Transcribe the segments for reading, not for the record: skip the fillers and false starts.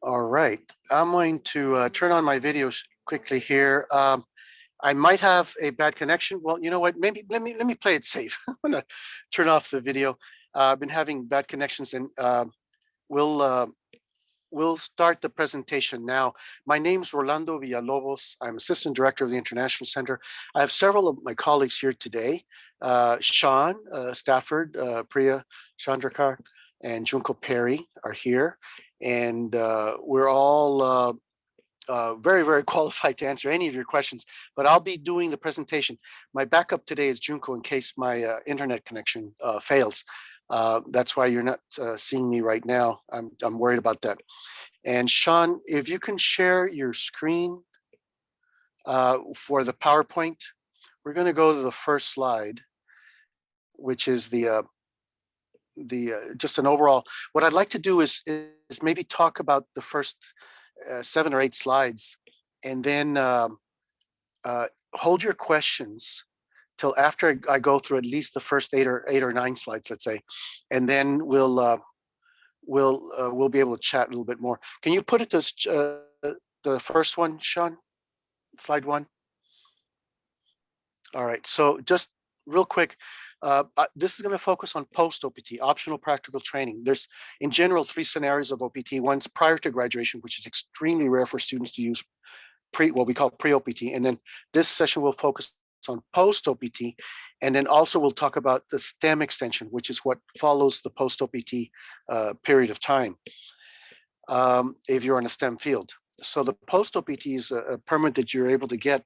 All right, I'm going to turn on my video quickly here. I might have a bad connection. Well, you know what? Maybe let me play it safe. I'm gonna turn off the video. I've been having bad connections, and we'll uh, we'll start the presentation now. My name is Rolando Villalobos. I'm Assistant Director of the International Center. I have several of my colleagues here today. Sean Stafford, Priya Chandrakar, and Junko Perry are here. And we're all very, very qualified to answer any of your questions, but I'll be doing the presentation. My backup today is Junko in case my internet connection fails. That's why you're not seeing me right now. I'm worried about that. And Sean, if you can share your screen for the PowerPoint, we're going to go to the first slide, which is the just an overall. What I'd like to do is maybe talk about the first 7 or 8 slides, and then hold your questions till after I go through at least the first 8 or 9 slides, let's say, and then we'll be able to chat a little bit more. Can you put it to the first one, Sean? Slide 1. All right. So just real quick, this is going to focus on post-OPT, optional practical training. There's, in general, 3 scenarios of OPT. One's prior to graduation, which is extremely rare for students to use what we call pre-OPT. And then this session will focus on post-OPT. And then also we'll talk about the STEM extension, which is what follows the post-OPT period of time if you're in a STEM field. So the post-OPT is a permit that you're able to get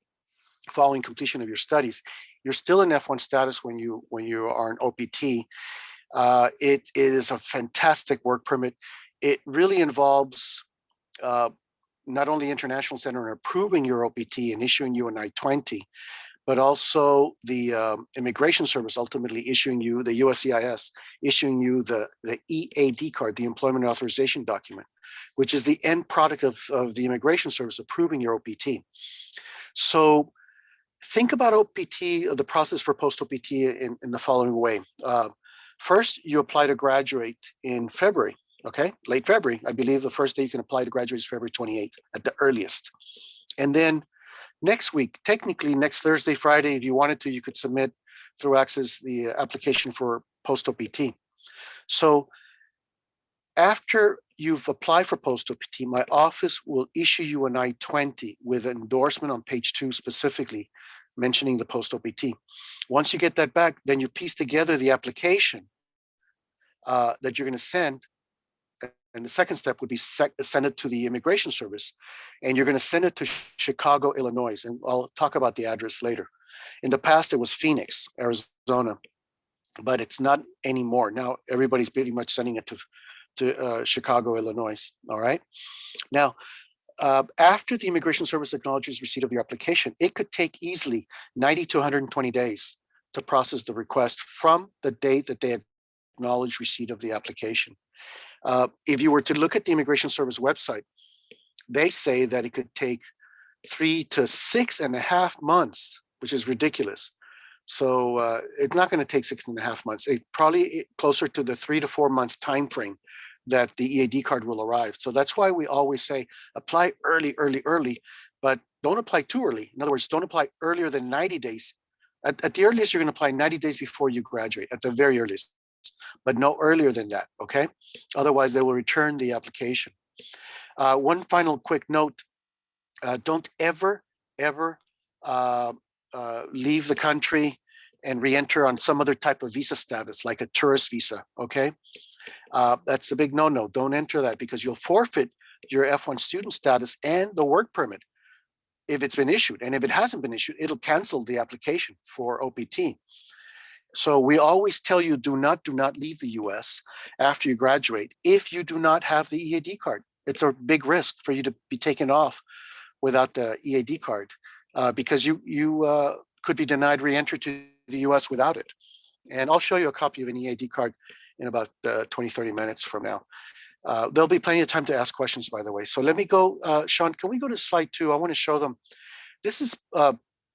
following completion of your studies. You're still in F1 status when you are an OPT. It is a fantastic work permit. It really involves not only International Center in approving your OPT and issuing you an I-20, but also the Immigration Service ultimately issuing you, the USCIS, issuing you the EAD card, the Employment Authorization Document, which is the end product of the Immigration Service approving your OPT. So think about OPT, the process for post-OPT in the following way. First, you apply to graduate in February, okay? Late February. I believe the first day you can apply to graduate is February 28th at the earliest. And then next week, technically next Thursday, Friday, if you wanted to, you could submit through Access the application for post-OPT. So after you've applied for post-OPT, my office will issue you an I-20 with an endorsement on page 2 specifically mentioning the post-OPT. Once you get that back, then you piece together the application that you're going to send. And the second step would be send it to the Immigration Service. And you're going to send it to Chicago, Illinois. And I'll talk about the address later. In the past, it was Phoenix, Arizona, but it's not anymore. Now, everybody's pretty much sending it to Chicago, Illinois. All right. Now, after the Immigration Service acknowledges receipt of your application, it could take easily 90 to 120 days to process the request from the date that they acknowledge receipt of the application. If you were to look at the Immigration Service website, they say that it could take 3 to 6.5 months, which is ridiculous. So it's not going to take 6.5 months. It's probably closer to the 3 to 4 month time frame that the EAD card will arrive. So that's why we always say apply early, but don't apply too early. In other words, don't apply earlier than 90 days. At the earliest, you're going to apply 90 days before you graduate, at the very earliest, but no earlier than that, okay? Otherwise, they will return the application. One final quick note, don't ever leave the country and re-enter on some other type of visa status, like a tourist visa, okay? That's a big no-no. Don't enter that because you'll forfeit your F1 student status and the work permit if it's been issued. And if it hasn't been issued, it'll cancel the application for OPT. So we always tell you, do not leave the US after you graduate if you do not have the EAD card. It's a big risk for you to be taken off without the EAD card because you could be denied re-entry to the US without it. And I'll show you a copy of an EAD card in about 20, 30 minutes from now. There'll be plenty of time to ask questions, by the way. So let me go, Sean, can we go to slide 2? I want to show them. This is,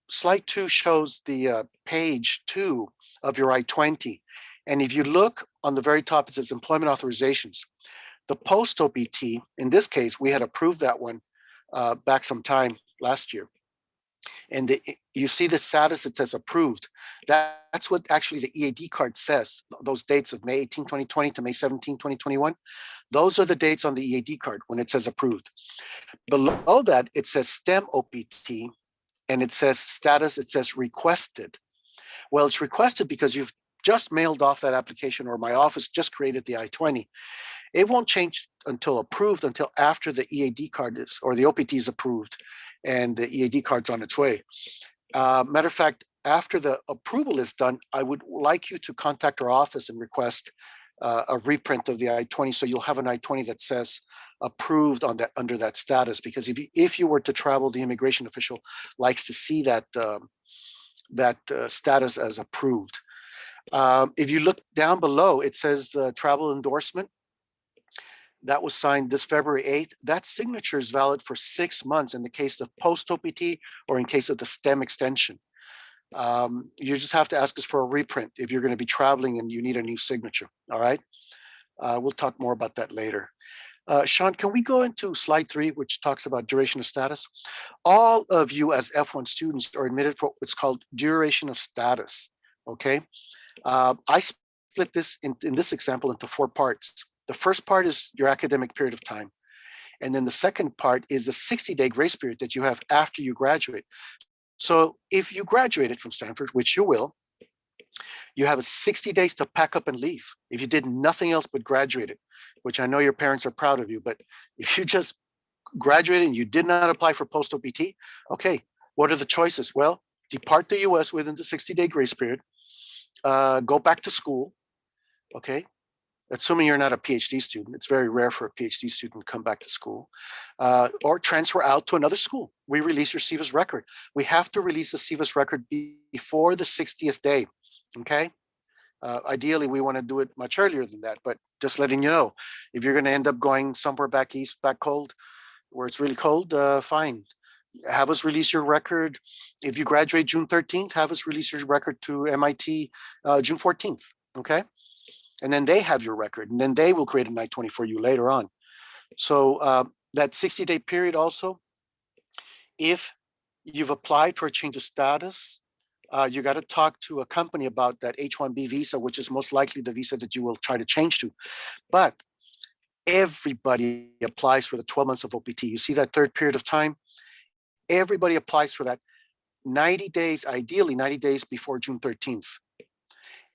slide 2 shows the page 2 of your I-20. And if you look on the very top, it says employment authorizations. The post OPT, in this case, we had approved that one back some time last year. And you see the status, it says approved. That's what actually the EAD card says, those dates of May 18, 2020 to May 17, 2021. Those are the dates on the EAD card when it says approved. Below that, it says STEM OPT, and it says status, it says requested. Well, it's requested because you've just mailed off that application, or my office just created the I-20. It won't change until approved, until after the EAD card is, or the OPT is approved and the EAD card's on its way. Matter of fact, after the approval is done, I would like you to contact our office and request a reprint of the I-20, so you'll have an I-20 that says approved on that, under that status. Because if you were to travel, the immigration official likes to see that status as approved. If you look down below, it says the travel endorsement that was signed this February 8th. That signature is valid for 6 months in the case of post OPT or in case of the STEM extension. You just have to ask us for a reprint if you're going to be traveling and you need a new signature. All right. We'll talk more about that later. Sean, can we go into slide 3, which talks about duration of status? All of you as F1 students are admitted for what's called duration of status. Okay. I split this in this example into 4 parts. The first part is your academic period of time. And then the second part is the 60-day grace period that you have after you graduate. So if you graduated from Stanford, which you will, you have 60 days to pack up and leave. If you did nothing else but graduated, which I know your parents are proud of you, but if you just graduated and you did not apply for post OPT, okay, what are the choices? Well, depart the US within the 60-day grace period, go back to school, okay? Assuming you're not a PhD student, it's very rare for a PhD student to come back to school, or transfer out to another school. We release your SEVIS record. We have to release the SEVIS record before the 60th day, okay? Ideally, we want to do it much earlier than that, but just letting you know, if you're going to end up going somewhere back east, back cold, where it's really cold, fine. Have us release your record. If you graduate June 13th, have us release your record to MIT June 14th, okay? And then they have your record, and then they will create an I-20 for you later on. So that 60-day period also, if you've applied for a change of status, you got to talk to a company about that H-1B visa, which is most likely the visa that you will try to change to. But everybody applies for the 12 months of OPT. You see that third period of time? Everybody applies for that 90 days, ideally 90 days before June 13th.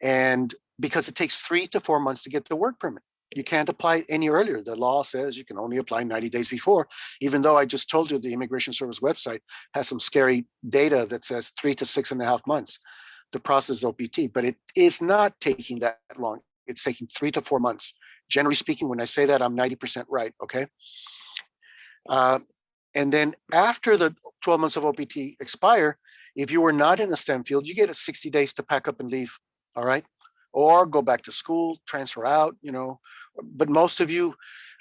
And because it takes 3 to 4 months to get the work permit. You can't apply any earlier. The law says you can only apply 90 days before, even though I just told you the Immigration Service website has some scary data that says 3 to 6.5 months to process OPT, but it is not taking that long. It's taking 3 to 4 months. Generally speaking, when I say that, I'm 90% right, okay? And then after the 12 months of OPT expire, if you were not in the STEM field, you get 60 days to pack up and leave, all right? Or go back to school, transfer out, you know. But most of you,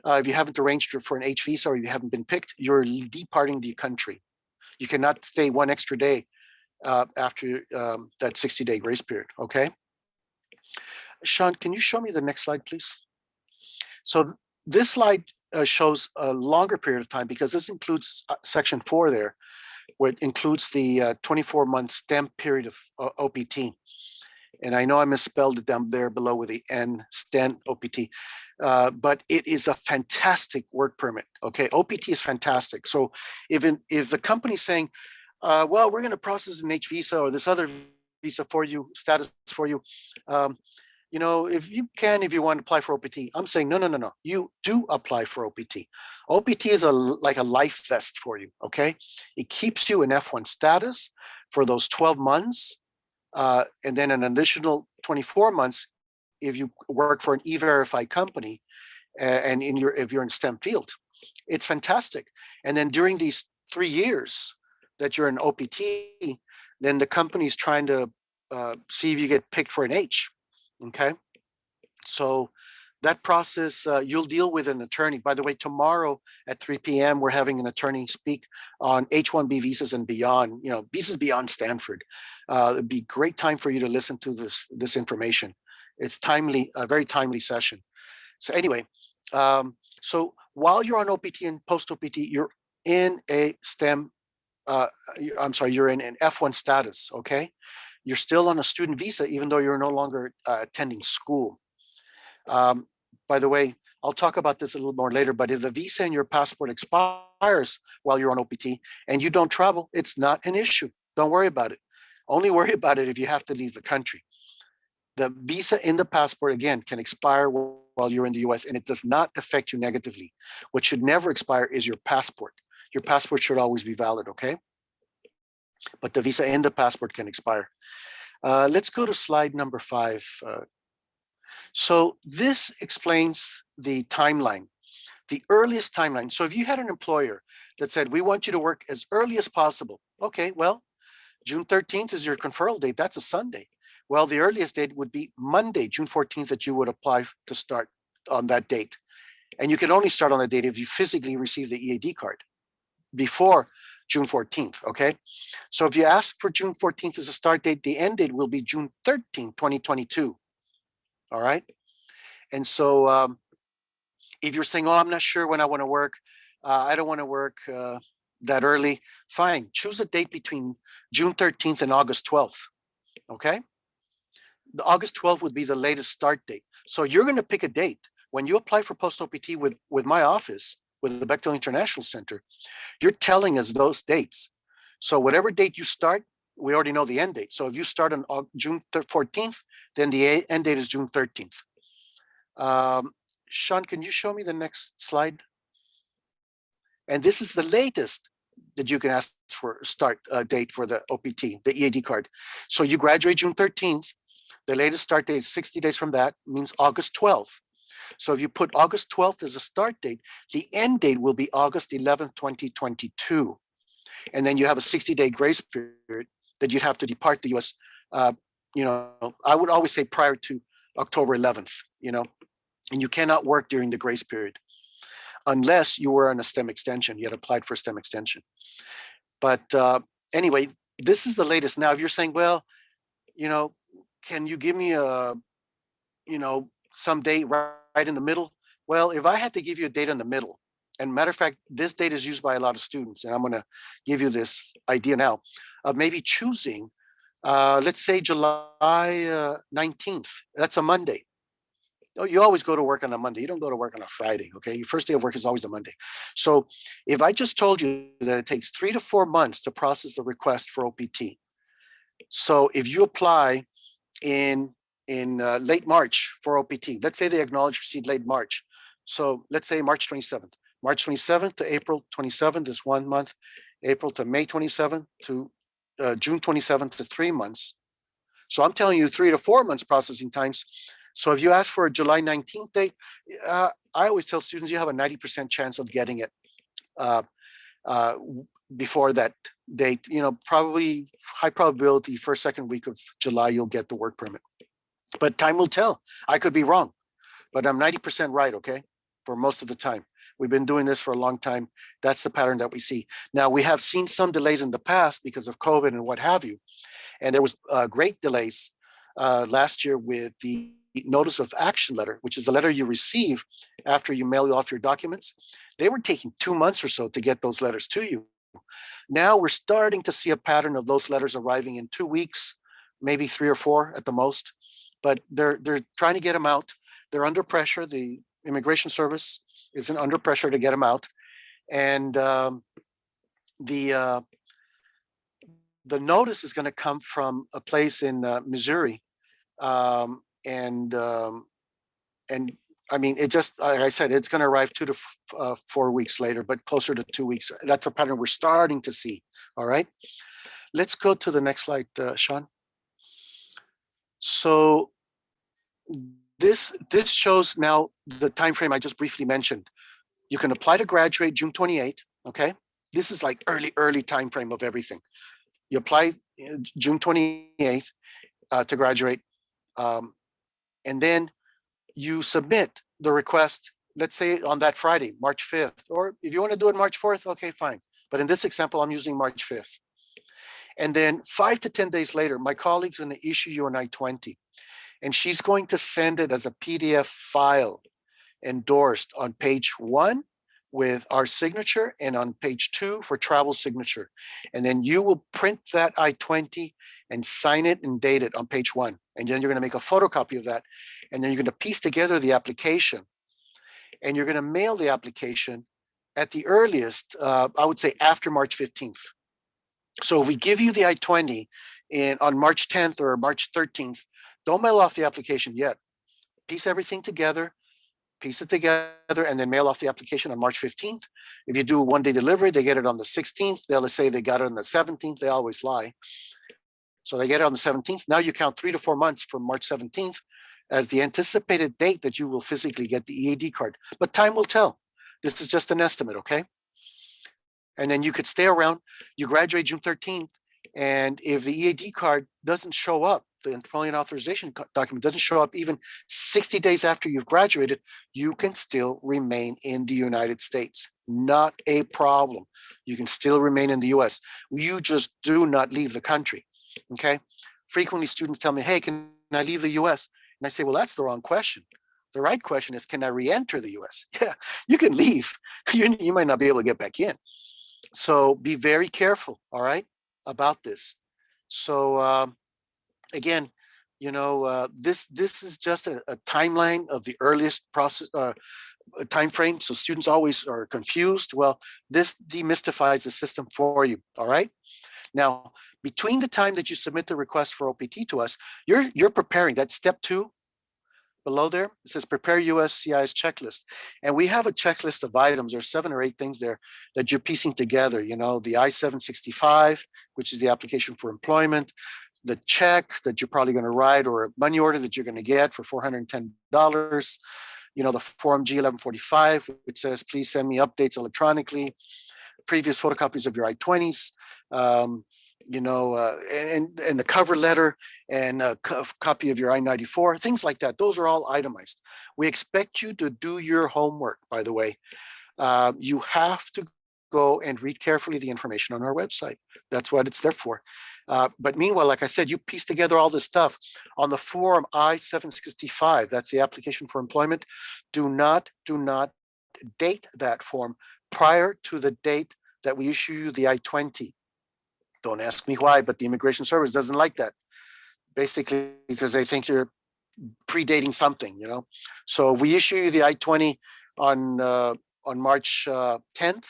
if you haven't arranged for an H visa or you haven't been picked, you're departing the country. You cannot stay 1 extra day after that 60-day grace period, okay? Sean, can you show me the next slide, please? So this slide shows a longer period of time because this includes section 4 there, where it includes the 24-month STEM period of OPT. And I know I misspelled it down there below with the N, STEM OPT, but it is a fantastic work permit, okay? OPT is fantastic. So if the company's saying, well, we're gonna process an H visa or this other visa for you, status for you, you know, if you want to apply for OPT, I'm saying, no. You do apply for OPT. OPT is like a life vest for you, okay? It keeps you in F1 status for those 12 months, and then an additional 24 months if you work for an E-Verify company and if you're in STEM field. It's fantastic. And then during these 3 years that you're in OPT, then the company's trying to see if you get picked for an H, okay? So that process, you'll deal with an attorney. By the way, tomorrow at 3 p.m., we're having an attorney speak on H-1B visas and beyond, you know, visas beyond Stanford. It'd be a great time for you to listen to this information. It's timely, a very timely session. So anyway, So while you're on OPT and post OPT, you're in a STEM, I'm sorry, you're in an F1 status, okay? You're still on a student visa, even though you're no longer attending school. Um, by the way, I'll talk about this a little more later, but if the visa and your passport expires while you're on OPT and you don't travel, it's not an issue. Don't worry about it. Only worry about it if you have to leave the country. The visa in the passport, again, can expire while you're in the US and it does not affect you negatively. What should never expire is your passport. Your passport should always be valid, okay? But the visa and the passport can expire. Let's go to slide number 5. So this explains the timeline, the earliest timeline. So if you had an employer that said, we want you to work as early as possible. Okay, well, June 13th is your conferral date. That's a Sunday. Well, the earliest date would be Monday, June 14th, that you would apply to start on that date. And you can only start on that date if you physically receive the EAD card before June 14th, okay? So if you ask for June 14th as a start date, the end date will be June 13th, 2022, all right? And so if you're saying, oh, I'm not sure when I want to work, I don't want to work that early, fine, choose a date between June 13th and August 12th, okay? The August 12th would be the latest start date. So you're going to pick a date. When you apply for post-OPT with my office, with the Bechtel International Center, you're telling us those dates. So whatever date you start, we already know the end date. So if you start on June 14th, then the end date is June 13th. Sean, can you show me the next slide? And this is the latest that you can ask for start date for the OPT, the EAD card. So you graduate June 13th. The latest start date is 60 days from that, means August 12th. So if you put August 12th as a start date, the end date will be August 11th, 2022. And then you have a 60-day grace period that you'd have to depart the US. I would always say prior to October 11th, and you cannot work during the grace period unless you were on a STEM extension, you had applied for a STEM extension. But anyway, this is the latest. Now, if you're saying, well, can you give me some date right in the middle? Well, if I had to give you a date in the middle, and matter of fact, this date is used by a lot of students, and I'm going to give you this idea now of maybe choosing, let's say July 19th. That's a Monday. You always go to work on a Monday. You don't go to work on a Friday, okay? Your first day of work is always a Monday. So if I just told you that it takes 3 to 4 months to process the request for OPT. So if you apply in late March for OPT, let's say they acknowledge receipt late March. So let's say March 27th. March 27th to April 27th is 1 month. April to May 27th to June 27th to 3 months. So I'm telling you 3 to 4 months processing times. So if you ask for a July 19th date, I always tell students you have a 90% chance of getting it before that date. Probably high probability first, second week of July, you'll get the work permit. But time will tell. I could be wrong, but I'm 90% right, okay? For most of the time. We've been doing this for a long time. That's the pattern that we see. Now, we have seen some delays in the past because of COVID and what have you. And there was great delays last year with the notice of action letter, which is the letter you receive after you mail off your documents. They were taking 2 months or so to get those letters to you. Now we're starting to see a pattern of those letters arriving in 2 weeks, maybe 3 or 4 at the most. But they're trying to get them out. They're under pressure. The Immigration Service is under pressure to get them out. And the notice is going to come from a place in Missouri. And I mean, it just, like I said, it's going to arrive 2 to 4 weeks later, but closer to 2 weeks. That's a pattern we're starting to see. All right. Let's go to the next slide, Sean. So this shows now the time frame I just briefly mentioned. You can apply to graduate June 28th. Okay. This is like early time frame of everything. You apply June 28th to graduate. And then you submit the request, let's say on that Friday, March 5th, or if you want to do it March 4th, okay, fine. But in this example, I'm using March 5th. And then 5 to 10 days later, my colleague's going to issue you an I-20, and she's going to send it as a PDF file endorsed on page 1 with our signature and on page 2 for travel signature. And then you will print that I-20 and sign it and date it on page 1. And then you're going to make a photocopy of that. And then you're going to piece together the application, and you're going to mail the application at the earliest, I would say after March 15th. So if we give you the I-20 on March 10th or March 13th, don't mail off the application yet. Piece everything together, piece it together, and then mail off the application on March 15th. If you do a one-day delivery, they get it on the 16th. They'll say they got it on the 17th. They always lie. So they get it on the 17th. Now you count 3 to 4 months from March 17th as the anticipated date that you will physically get the EAD card. But time will tell. This is just an estimate, okay? And then you could stay around. You graduate June 13th, and if the EAD card doesn't show up, the employment authorization document doesn't show up even 60 days after you've graduated, you can still remain in the United States. Not a problem. You can still remain in the US. You just do not leave the country, okay? Frequently students tell me, hey, can I leave the US? And I say, well, that's the wrong question. The right question is, can I re-enter the US? Yeah, you can leave. You might not be able to get back in. So be very careful, all right, about this. So again, this is just a timeline of the earliest process time frame. So students always are confused. Well, this demystifies the system for you, all right? Now, between the time that you submit the request for OPT to us, you're preparing that step 2. Below there, it says prepare USCIS checklist. And we have a checklist of items. There's 7 or 8 things there that you're piecing together. The I-765, which is the application for employment, the check that you're probably going to write, or a money order that you're going to get for $410. The Form G-1145, which says, please send me updates electronically, previous photocopies of your I-20s, and the cover letter and a copy of your I-94, things like that. Those are all itemized. We expect you to do your homework, by the way. You have to go and read carefully the information on our website. That's what it's there for. But meanwhile, like I said, you piece together all this stuff on the Form I-765. That's the application for employment. Do not date that form prior to the date that we issue you the I-20. Don't ask me why, but the Immigration Service doesn't like that. Basically, because they think you're predating something, So we issue you the I-20 on March 10th,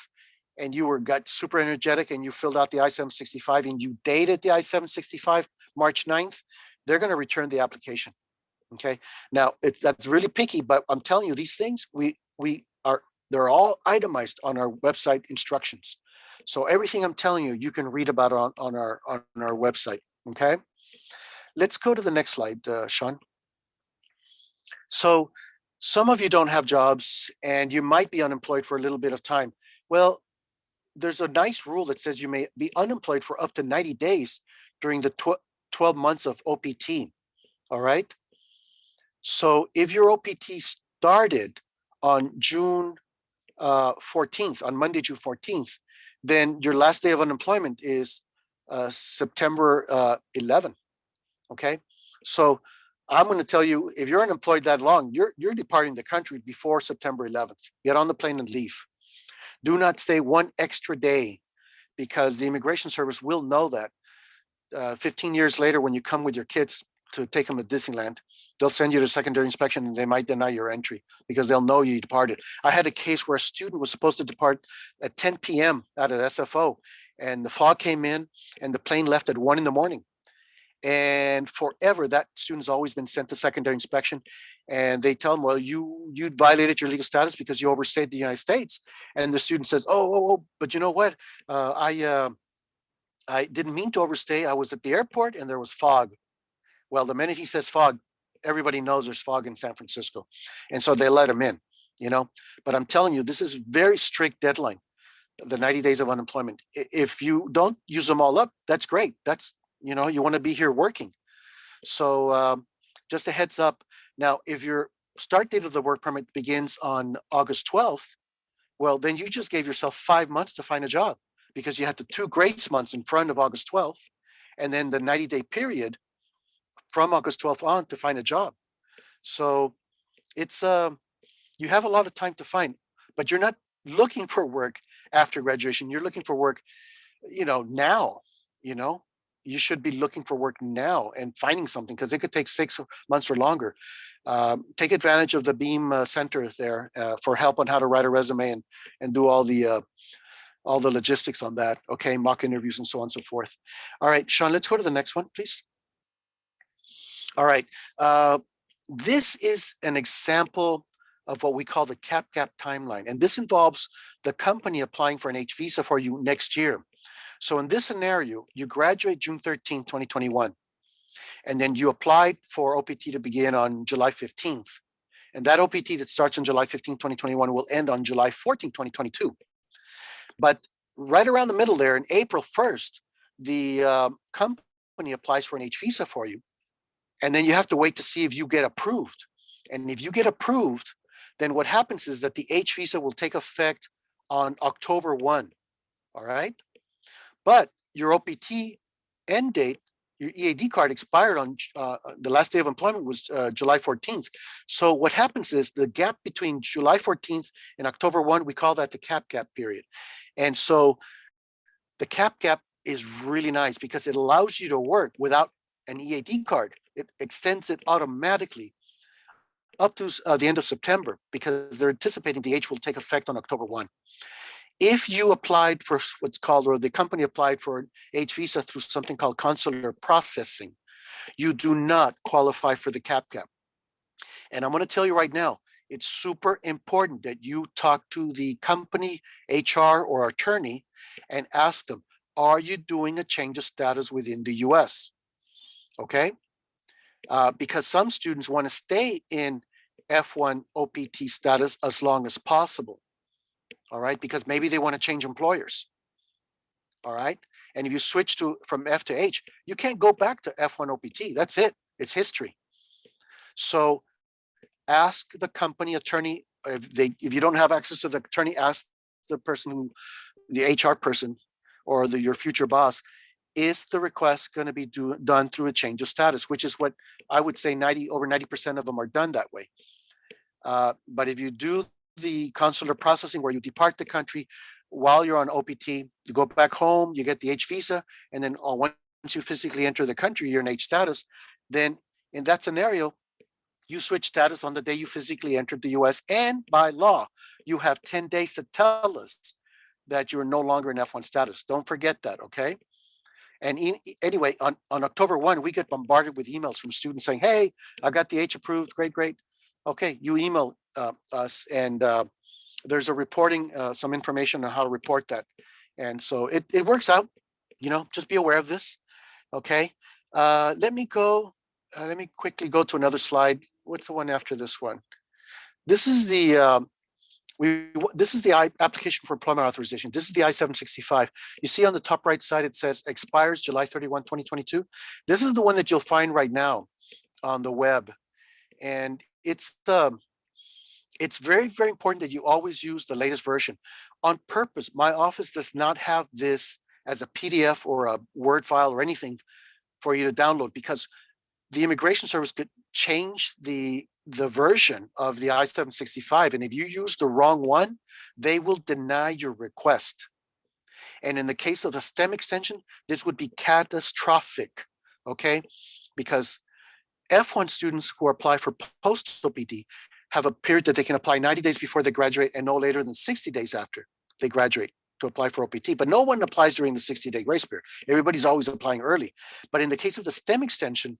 and you got super energetic and you filled out the I-765 and you dated the I-765 March 9th, they're going to return the application. Okay. Now that's really picky, but I'm telling you, these things they're all itemized on our website instructions. So everything I'm telling you, you can read about on our website. Okay. Let's go to the next slide, Sean. So some of you don't have jobs and you might be unemployed for a little bit of time. Well, there's a nice rule that says you may be unemployed for up to 90 days during the 12 months of OPT. All right. So if your OPT started on June 14th, on Monday, June 14th, then your last day of unemployment is September 11th. Okay. So I'm going to tell you, if you're unemployed that long, you're departing the country before September 11th. Get on the plane and leave. Do not stay one extra day, because the Immigration Service will know that 15 years later, when you come with your kids to take them to Disneyland, they'll send you to secondary inspection and they might deny your entry because they'll know you departed. I had a case where a student was supposed to depart at 10 p.m. out of SFO, and the fog came in and the plane left at 1 a.m. And forever, that student's always been sent to secondary inspection. And they tell them, well, you violated your legal status because you overstayed the United States. And the student says, oh, but you know what? I didn't mean to overstay. I was at the airport and there was fog. Well, the minute he says fog, everybody knows there's fog in San Francisco. And so they let him in, But I'm telling you, this is very strict deadline, the 90 days of unemployment. If you don't use them all up, that's great. That's, you want to be here working. So just a heads up. Now, if your start date of the work permit begins on August 12th, well, then you just gave yourself 5 months to find a job, because you had the 2 grace months in front of August 12th, and then the 90-day period from August 12th on to find a job. So it's you have a lot of time to find, but you're not looking for work after graduation. You're looking for work, now, you know, you should be looking for work now and finding something because it could take 6 months or longer. Take advantage of the Beam Center there for help on how to write a resume and do all the logistics on that. Okay, mock interviews and so on and so forth. All right, Sean, let's go to the next one, please. All right, this is an example of what we call the CAP-GAP timeline, and this involves the company applying for an H visa for you next year. So in this scenario, you graduate June 13th, 2021, and then you applied for OPT to begin on July 15th. And that OPT that starts on July 15th, 2021 will end on July 14th, 2022. But right around the middle there, in April 1st, the company applies for an H visa for you. And then you have to wait to see if you get approved. And if you get approved, then what happens is that the H visa will take effect on October 1. All right. But your OPT end date, your EAD card expired on the last day of employment was July 14th. So what happens is the gap between July 14th and October 1, we call that the CAP-GAP period. And so the CAP-GAP is really nice because it allows you to work without an EAD card. It extends it automatically up to the end of September because they're anticipating the H will take effect on October 1. If you applied for what's called, or the company applied for an H visa through something called consular processing, you do not qualify for the CAP-GAP. And I'm going to tell you right now, it's super important that you talk to the company HR or attorney and ask them, are you doing a change of status within the US? Okay? Because some students want to stay in F1 OPT status as long as possible. All right, because maybe they want to change employers. All right, and if you switch from F to H, you can't go back to F1 OPT. That's it. It's history. So ask the company attorney if you don't have access to the attorney, ask the person the HR person or your future boss, is the request going to be done through a change of status, which is what I would say over 90% of them are done that way. But if you do the consular processing where you depart the country while you're on OPT, you go back home, you get the H visa, and then once you physically enter the country, you're in H status. Then in that scenario, you switch status on the day you physically entered the US, and by law, you have 10 days to tell us that you're no longer in F1 status. Don't forget that, okay? And anyway, on October 1, we get bombarded with emails from students saying, hey, I got the H approved, great. Okay, you email us, and there's a reporting, some information on how to report that. And so it works out, just be aware of this. Okay, let me quickly go to another slide. What's the one after this one? This is the application for employment authorization. This is the I-765. You see on the top right side, it says expires July 31, 2022. This is the one that you'll find right now on the web. And it's very, very important that you always use the latest version. On purpose, my office does not have this as a PDF or a Word file or anything for you to download, because the Immigration Service could change the version of the I-765. And if you use the wrong one, they will deny your request. And in the case of a STEM extension, this would be catastrophic, okay? Because F1 students who apply for post-OPT have a period that they can apply 90 days before they graduate and no later than 60 days after they graduate to apply for OPT. But no one applies during the 60-day grace period. Everybody's always applying early. But in the case of the STEM extension,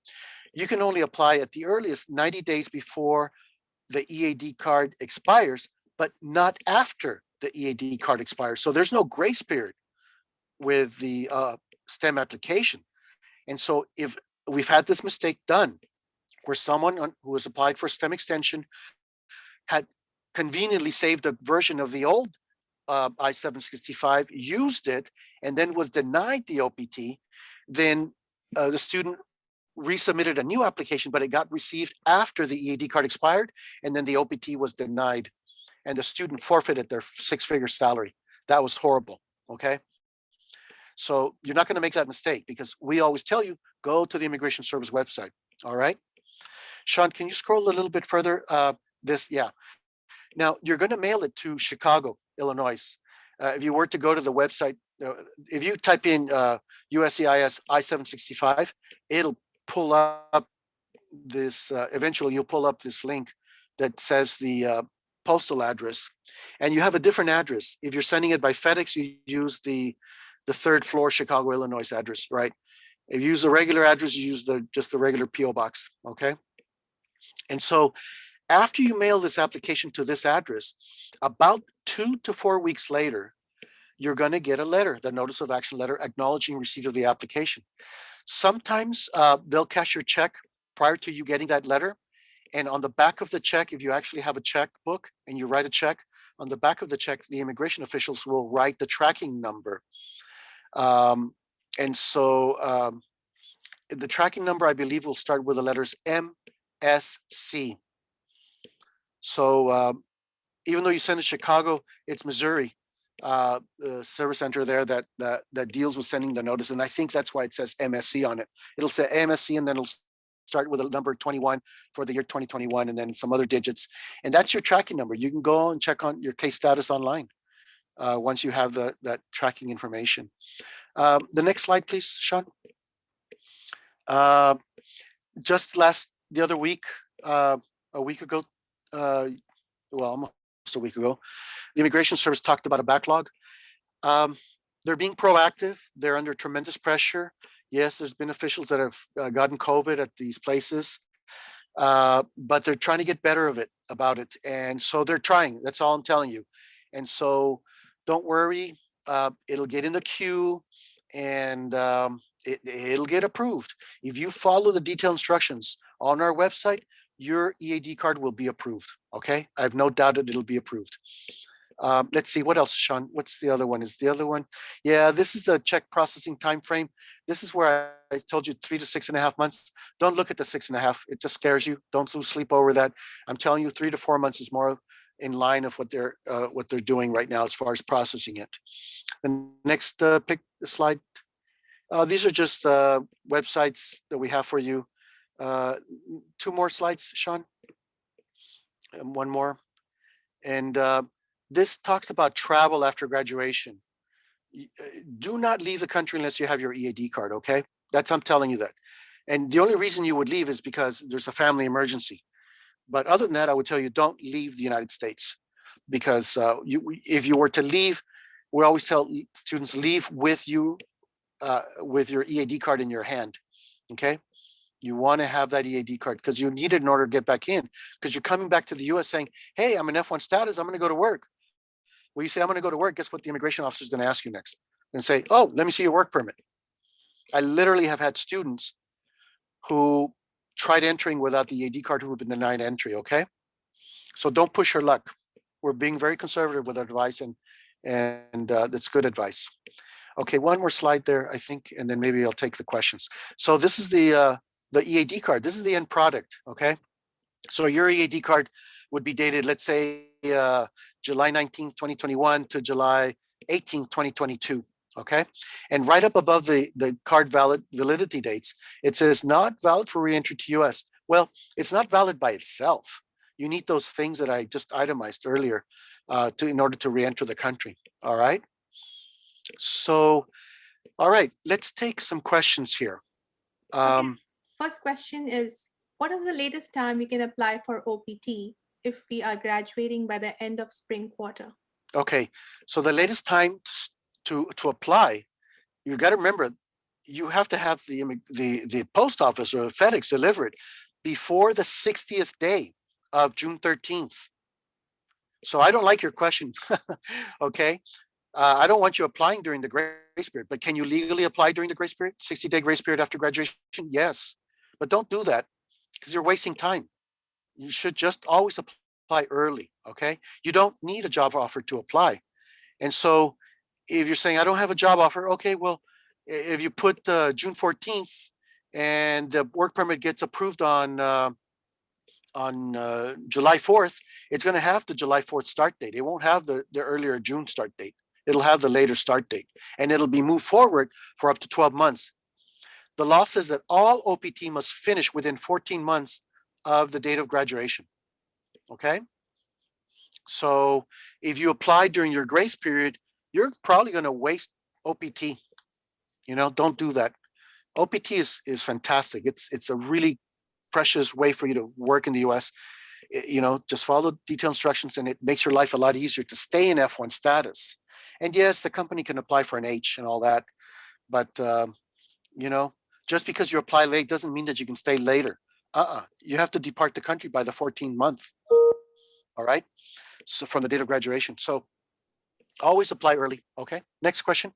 you can only apply at the earliest 90 days before the EAD card expires, but not after the EAD card expires. So there's no grace period with the STEM application. And so if we've had this mistake done, where someone who has applied for STEM extension had conveniently saved a version of the old I-765, used it, and then was denied the OPT, then the student resubmitted a new application, but it got received after the EAD card expired, and then the OPT was denied, and the student forfeited their six-figure salary. That was horrible, okay? So you're not going to make that mistake, because we always tell you, go to the Immigration Service website, all right? Sean, can you scroll a little bit further? Now, you're going to mail it to Chicago, Illinois. If you were to go to the website, if you type in USCIS I-765, it'll pull up this, eventually you'll pull up this link that says the postal address, and you have a different address. If you're sending it by FedEx, you use the third floor Chicago, Illinois address, right? If you use the regular address, you use just the regular PO box, okay? And so after you mail this application to this address, about 2 to 4 weeks later, you're going to get a letter, the notice of action letter acknowledging receipt of the application. Sometimes they'll cash your check prior to you getting that letter. And on the back of the check, if you actually have a checkbook and you write a check, on the back of the check, the immigration officials will write the tracking number. And so the tracking number, I believe, will start with the letters MSC. So even though you send to Chicago, it's Missouri, the service center there that deals with sending the notice. And I think that's why it says MSC on it. It'll say MSC, and then it'll start with a number 21 for the year 2021, and then some other digits. And that's your tracking number. You can go and check on your case status online once you have that tracking information. The next slide, please, Sean. Just the other week, a week ago, well, almost a week ago, the Immigration Service talked about a backlog. They're being proactive. They're under tremendous pressure. Yes, there's been officials that have gotten COVID at these places, but they're trying to get better about it. And so they're trying. That's all I'm telling you. And so don't worry. It'll get in the queue, and it'll get approved. If you follow the detailed instructions on our website, your EAD card will be approved. Okay, I have no doubt that it'll be approved. Let's see, what else, Sean? What's the other one? Is the other one? Yeah, this is the check processing time frame. This is where I told you 3 to 6.5 months. Don't look at the 6.5. It just scares you. Don't lose sleep over that. I'm telling you, 3 to 4 months is more in line of what they're doing right now as far as processing it. The next slide. These are just websites that we have for you. 2 more slides, Sean. And 1 more. And this talks about travel after graduation. Do not leave the country unless you have your EAD card, okay? I'm telling you that. And the only reason you would leave is because there's a family emergency. But other than that, I would tell you, don't leave the United States, because if you were to leave, we always tell students, leave with your EAD card in your hand, okay? You want to have that EAD card because you need it in order to get back in, because you're coming back to the US saying, hey, I'm an F1 status, I'm going to go to work. Well, you say, I'm going to go to work, guess what the immigration officer is going to ask you next? And say, oh, let me see your work permit. I literally have had students who tried entering without the EAD card who have been denied entry, okay? So don't push your luck. We're being very conservative with our advice, and that's good advice. Okay, 1 more slide there, I think, and then maybe I'll take the questions. So this is the EAD card. This is the end product, okay? So your EAD card would be dated, let's say, July 19th, 2021 to July 18th, 2022, okay? And right up above the card validity dates, it says not valid for reentry to US. Well, it's not valid by itself. You need those things that I just itemized earlier in order to reenter the country, all right? So, all right, let's take some questions here. Okay. First question is, what is the latest time we can apply for OPT if we are graduating by the end of spring quarter? Okay, so the latest time to apply, you got to remember, you have to have the post office or FedEx deliver it before the 60th day of June 13th. So I don't like your question, okay? I don't want you applying during the grace period, but can you legally apply during the grace period, 60-day grace period after graduation? Yes, but don't do that because you're wasting time. You should just always apply early, okay? You don't need a job offer to apply. And so if you're saying, I don't have a job offer, okay, well, if you put June 14th and the work permit gets approved on July 4th, it's going to have the July 4th start date. It won't have the earlier June start date. It'll have the later start date, and it'll be moved forward for up to 12 months. The law says that all OPT must finish within 14 months of the date of graduation, okay? So if you apply during your grace period, you're probably going to waste OPT. Don't do that. OPT is fantastic. It's a really precious way for you to work in the US. Just follow detailed instructions and it makes your life a lot easier to stay in F1 status. And yes, the company can apply for an H and all that, but you know, just because you apply late doesn't mean that you can stay later. You have to depart the country by the 14th month. All right. So from the date of graduation. So always apply early. Okay. Next question.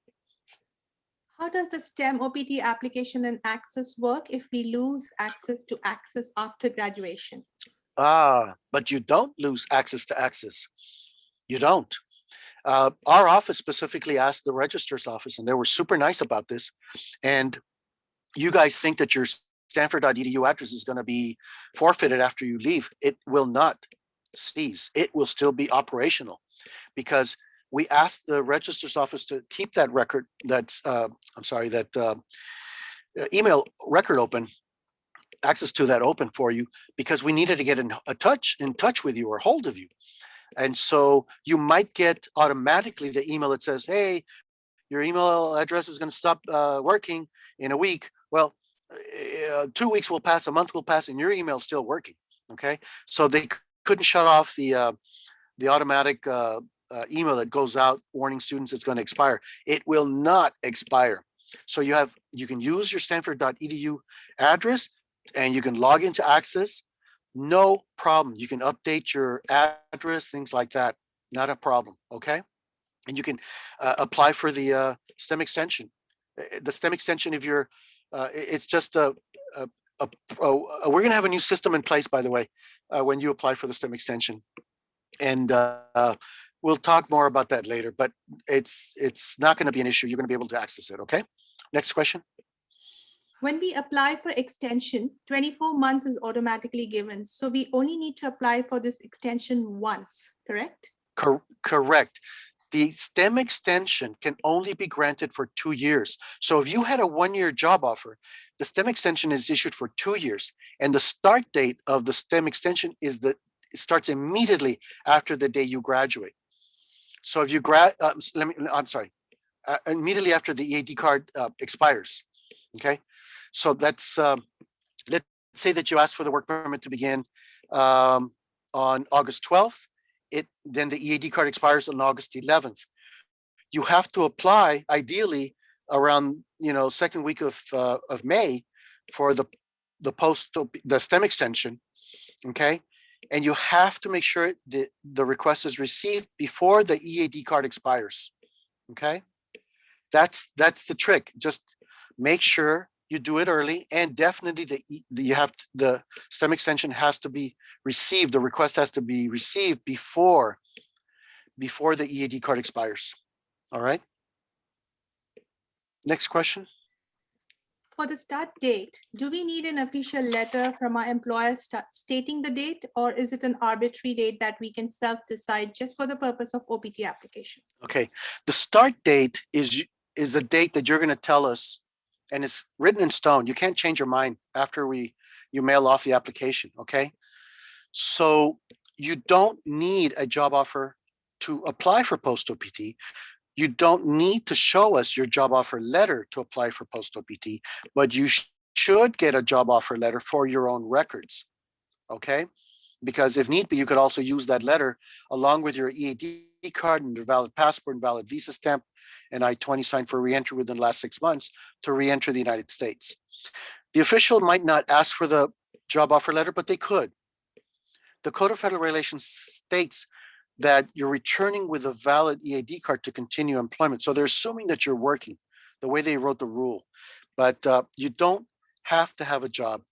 How does the STEM OPT application and access work if we lose access to access after graduation? But you don't lose access to access. You don't. Our office specifically asked the registrar's office, and they were super nice about this. And you guys think that your stanford.edu address is going to be forfeited after you leave. It will not cease. It will still be operational because we asked the registrar's office to keep that record, that email record open, access to that open for you, because we needed to get in touch with you or hold of you. And so you might get automatically the email that says, hey, your email address is going to stop working in a week. Well, 2 weeks will pass, a month will pass, and your email is still working. Okay, so they couldn't shut off the automatic email that goes out warning students it's going to expire. It will not expire. So you can use your stanford.edu address and you can log into Access. No problem. You can update your address, things like that. Not a problem. Okay. And you can apply for the STEM extension. The STEM extension, if you're, it's just we're going to have a new system in place, by the way, when you apply for the STEM extension. And we'll talk more about that later, but it's not going to be an issue. You're going to be able to access it. Okay. Next question. When we apply for extension, 24 months is automatically given. So we only need to apply for this extension once, correct? Correct. The STEM extension can only be granted for 2 years. So if you had a 1-year job offer, the STEM extension is issued for 2 years. And the start date of the STEM extension it starts immediately after the day you graduate. So if you immediately after the EAD card expires. Okay. So that's, let's say that you ask for the work permit to begin on August 12th. Then the EAD card expires on August 11th. You have to apply ideally around second week of May for the STEM extension. Okay. And you have to make sure that the request is received before the EAD card expires. Okay. That's the trick. Just make sure you do it early, and definitely the STEM extension has to be received. The request has to be received before the EAD card expires. All right. Next question. For the start date, do we need an official letter from our employer stating the date, or is it an arbitrary date that we can self-decide just for the purpose of OPT application? Okay. The start date is the date that you're going to tell us, and it's written in stone. You can't change your mind after you mail off the application. Okay. So you don't need a job offer to apply for post OPT. You don't need to show us your job offer letter to apply for post OPT, but you should get a job offer letter for your own records. Okay. Because if need be, you could also use that letter along with your EAD card and your valid passport and valid visa stamp and I-20 signed for reentry within the last 6 months to reenter the United States. The official might not ask for the job offer letter, but they could. The Code of Federal Regulations states that you're returning with a valid EAD card to continue employment. So they're assuming that you're working the way they wrote the rule, but you don't have to have a job.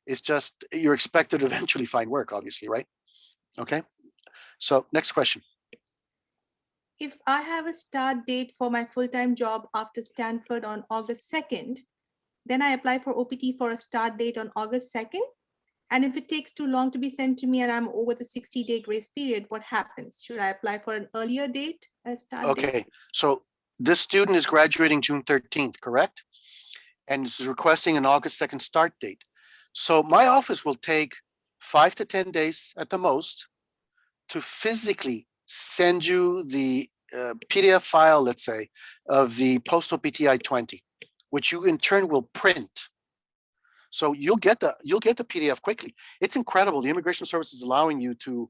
It's just you're expected to eventually find work, obviously, right? Okay. So next question. If I have a start date for my full-time job after Stanford on August 2nd, then I apply for OPT for a start date on August 2nd. And if it takes too long to be sent to me and I'm over the 60-day grace period, what happens? Should I apply for an earlier date as start date? Okay. So this student is graduating June 13th, correct? And is requesting an August 2nd start date. So my office will take 5 to 10 days at the most to physically send you the PDF file, let's say, of the post-OPT I-20, which you in turn will print. So you'll get the PDF quickly. It's incredible. The Immigration Service is allowing you to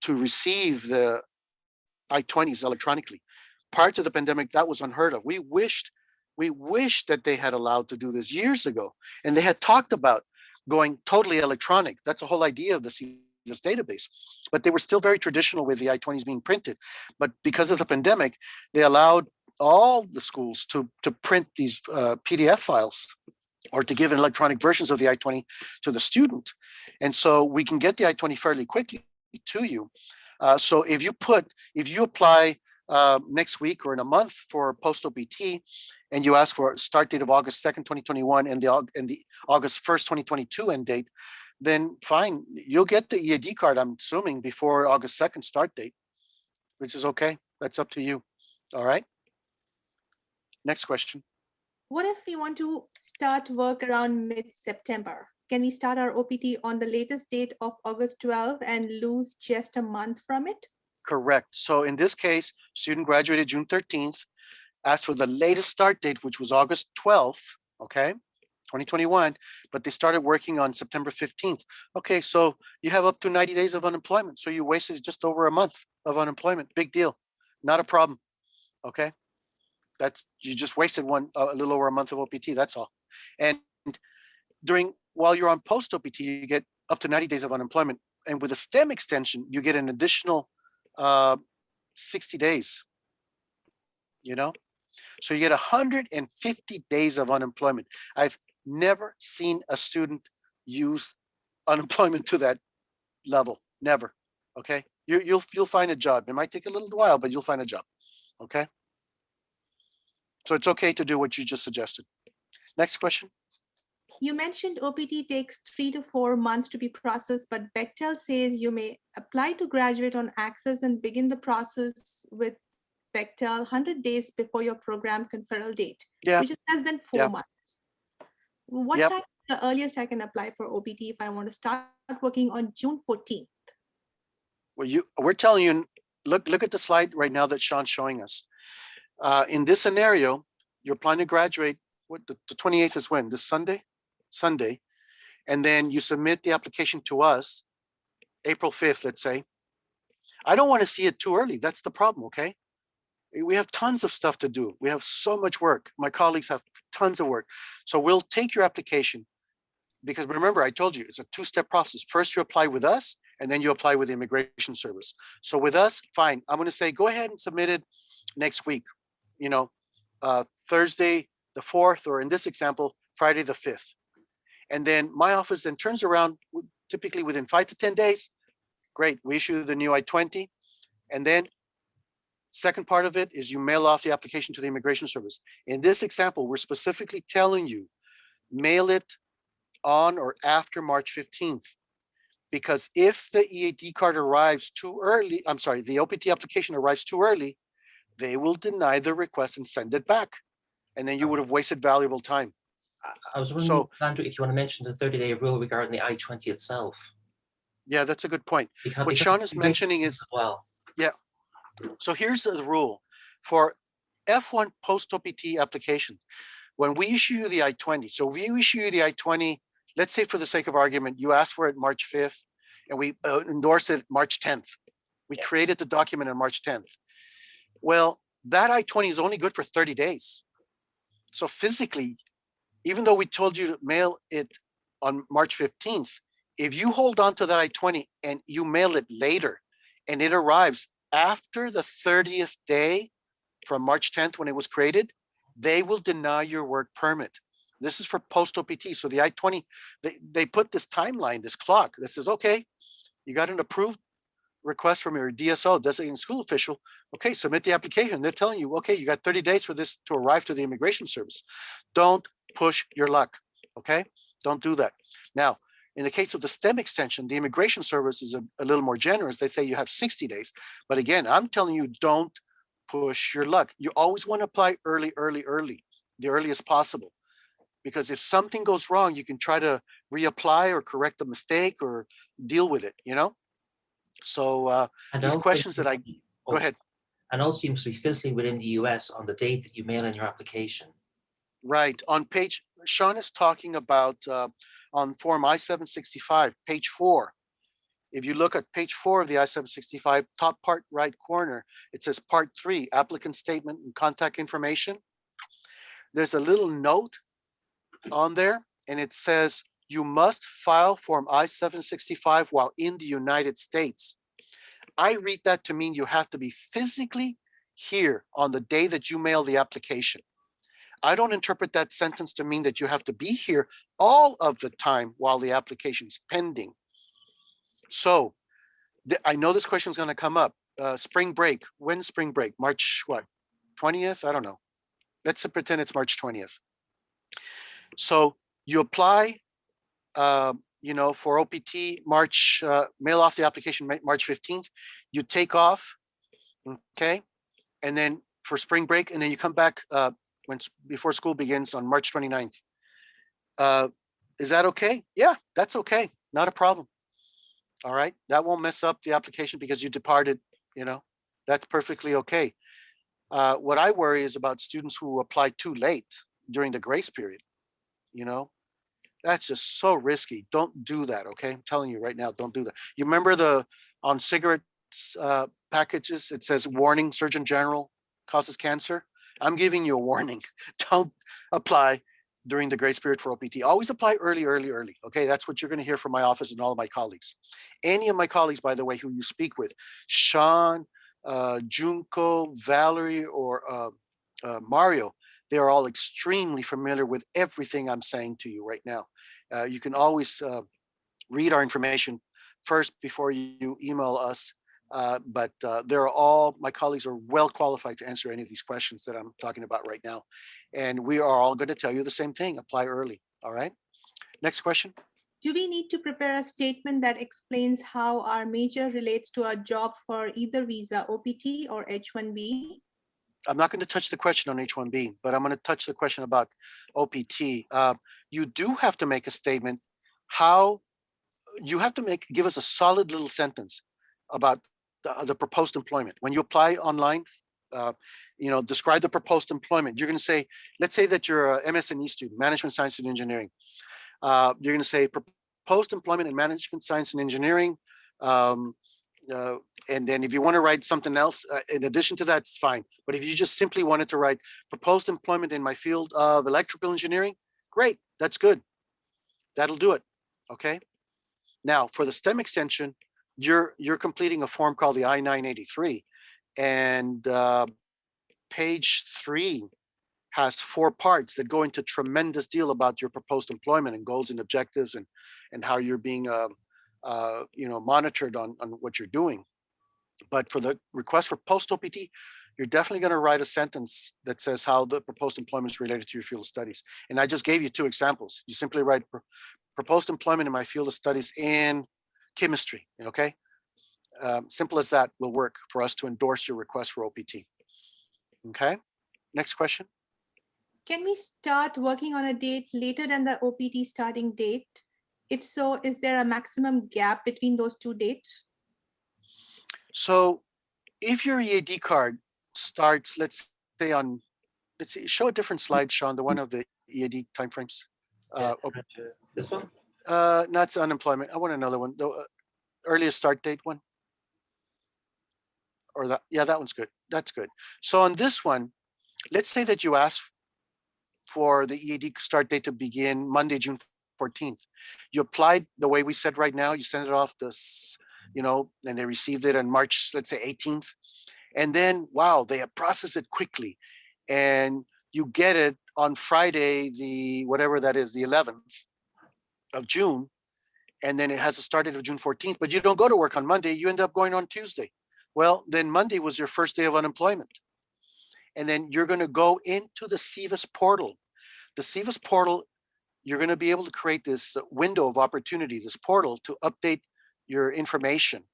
receive the I-20s electronically. Prior to the pandemic, that was unheard of. We wished that they had allowed to do this years ago, and they had talked about going totally electronic. That's the whole idea of the CVS database. But they were still very traditional with the I-20s being printed. But because of the pandemic, they allowed all the schools to print these PDF files, or to give electronic versions of the I-20 to the student. And so we can get the I-20 fairly quickly to you. So if you apply next week or in a month for post-OPT, and you ask for a start date of August 2nd, 2021, and the August 1st, 2022 end date, then fine, you'll get the EAD card, I'm assuming, before August 2nd start date, which is okay. That's up to you. All right. Next question. What if we want to start work around mid-September? Can we start our OPT on the latest date of August 12th and lose just a month from it? Correct. So in this case, student graduated June 13th, asked for the latest start date, which was August 12th, okay, 2021, but they started working on September 15th. Okay, so you have up to 90 days of unemployment. So you wasted just over a month of unemployment. Big deal. Not a problem. Okay. You just wasted a little over a month of OPT. That's all. And while you're on post OPT, you get up to 90 days of unemployment. And with a STEM extension, you get an additional 60 days, So you get 150 days of unemployment. I've never seen a student use unemployment to that level. Never. Okay. You'll find a job. It might take a little while, but you'll find a job. Okay. So it's okay to do what you just suggested. Next question. You mentioned OPT takes 3 to 4 months to be processed, but Bechtel says you may apply to graduate on Access and begin the process with Bechtel 100 days before your program conferral date, which is less than 4 months. What time is the earliest I can apply for OPT if I want to start working on June 14th? Well, we're telling you, look at the slide right now that Sean's showing us. In this scenario, you're planning to graduate, the 28th is when? This Sunday. And then you submit the application to us, April 5th, let's say. I don't want to see it too early. That's the problem, okay? We have tons of stuff to do. We have so much work. My colleagues have tons of work. So we'll take your application, because remember, I told you, it's a two-step process. First, you apply with us, and then you apply with the Immigration Service. So with us, fine. I'm going to say, go ahead and submit it next week, Thursday the 4th, or in this example, Friday the 5th. And then my office then turns around, typically within 5 to 10 days. Great, we issue the new I-20. And then second part of it is you mail off the application to the Immigration Service. In this example, we're specifically telling you, mail it on or after March 15th. Because if the EAD card arrives too early, the OPT application arrives too early, they will deny the request and send it back. And then you would have wasted valuable time. I was wondering, Andrew, if you want to mention the 30-day rule regarding the I-20 itself. Yeah, that's a good point. What Sean is mentioning is, so here's the rule. For F1 post-OPT application, when we issue you the I-20, so if we issue you the I-20, let's say for the sake of argument, you asked for it March 5th, and we endorsed it March 10th. We created the document on March 10th. Well, that I-20 is only good for 30 days. So physically, even though we told you to mail it on March 15th, if you hold on to that I-20 and you mail it later and it arrives after the 30th day from March 10th when it was created, they will deny your work permit. This is for post-OPT. So the I-20, they put this timeline, this clock that says, okay, you got an approved request from your DSO, designated school official. Okay, submit the application. They're telling you, okay, you got 30 days for this to arrive to the Immigration Service. Don't push your luck, okay? Don't do that. Now, in the case of the STEM extension, the Immigration Service is a little more generous. They say you have 60 days. But again, I'm telling you, don't push your luck. You always want to apply early, the earliest possible. Because if something goes wrong, you can try to reapply or correct the mistake or deal with it, So And these also questions that I, oh, go ahead. And also you must be physically within the US on the date that you mail in your application. Right, on page, Sean is talking about on form I-765, page 4. If you look at page 4 of the I-765, top part right corner, it says part 3, applicant statement and contact information. There's a little note on there, and it says you must file form I-765 while in the United States. I read that to mean you have to be physically here on the day that you mail the application. I don't interpret that sentence to mean that you have to be here all of the time while the application is pending. So I know this question is going to come up. Spring break. When's spring break? March what? 20th? I don't know. Let's pretend it's March 20th. So you apply, for OPT March, mail off the application March 15th. You take off, okay, and then for spring break, and then you come back before school begins on March 29th. Is that okay? Yeah, that's okay. Not a problem. All right. That won't mess up the application because you departed, that's perfectly okay. What I worry is about students who apply too late during the grace period. That's just so risky. Don't do that. Okay. I'm telling you right now, don't do that. You remember on cigarettes packages, it says warning, Surgeon General causes cancer. I'm giving you a warning. Don't apply during the grace period for OPT. Always apply early. Okay, that's what you're going to hear from my office and all of my colleagues. Any of my colleagues, by the way, who you speak with, Sean, Junko, Valerie, or Mario, they are all extremely familiar with everything I'm saying to you right now. You can always read our information first before you email us. But my colleagues are well qualified to answer any of these questions that I'm talking about right now. And we are all going to tell you the same thing, apply early. All right. Next question. Do we need to prepare a statement that explains how our major relates to our job for either visa, OPT or H-1B? I'm not going to touch the question on H-1B, but I'm going to touch the question about OPT. You do have to make a statement. How you have to give us a solid little sentence about the proposed employment. When you apply online, describe the proposed employment. You're going to say, let's say that you're a MSNE student, Management Science and Engineering. You're going to say proposed employment in Management Science and Engineering. And then if you want to write something else in addition to that, it's fine. But if you just simply wanted to write proposed employment in my field of electrical engineering, great, that's good. That'll do it. Okay. Now for the STEM extension, you're completing a form called the I-983, and page 3 has 4 parts that go into tremendous deal about your proposed employment and goals and objectives and how you're being monitored on what you're doing. But for the request for post OPT, you're definitely going to write a sentence that says how the proposed employment is related to your field of studies. And I just gave you 2 examples. You simply write proposed employment in my field of studies in chemistry. Okay. Simple as that will work for us to endorse your request for OPT. Okay. Next question. Can we start working on a date later than the OPT starting date? If so, is there a maximum gap between those 2 dates? So if your EAD card starts, let's say show a different slide, Sean, the one of the EAD timeframes. This one? Not unemployment. I want another one. The earliest start date one. Or that, yeah, that one's good. That's good. So on this one, let's say that you ask for the EAD start date to begin Monday, June 14th. You applied the way we said right now, you send it off and they received it on March, let's say 18th. And then, wow, they have processed it quickly. And you get it on Friday, the 11th of June. And then it has a start date of June 14th, but you don't go to work on Monday, you end up going on Tuesday. Well, then Monday was your first day of unemployment. And then you're going to go into the SEVIS portal. The SEVIS portal, you're going to be able to create this window of opportunity, this portal to update your information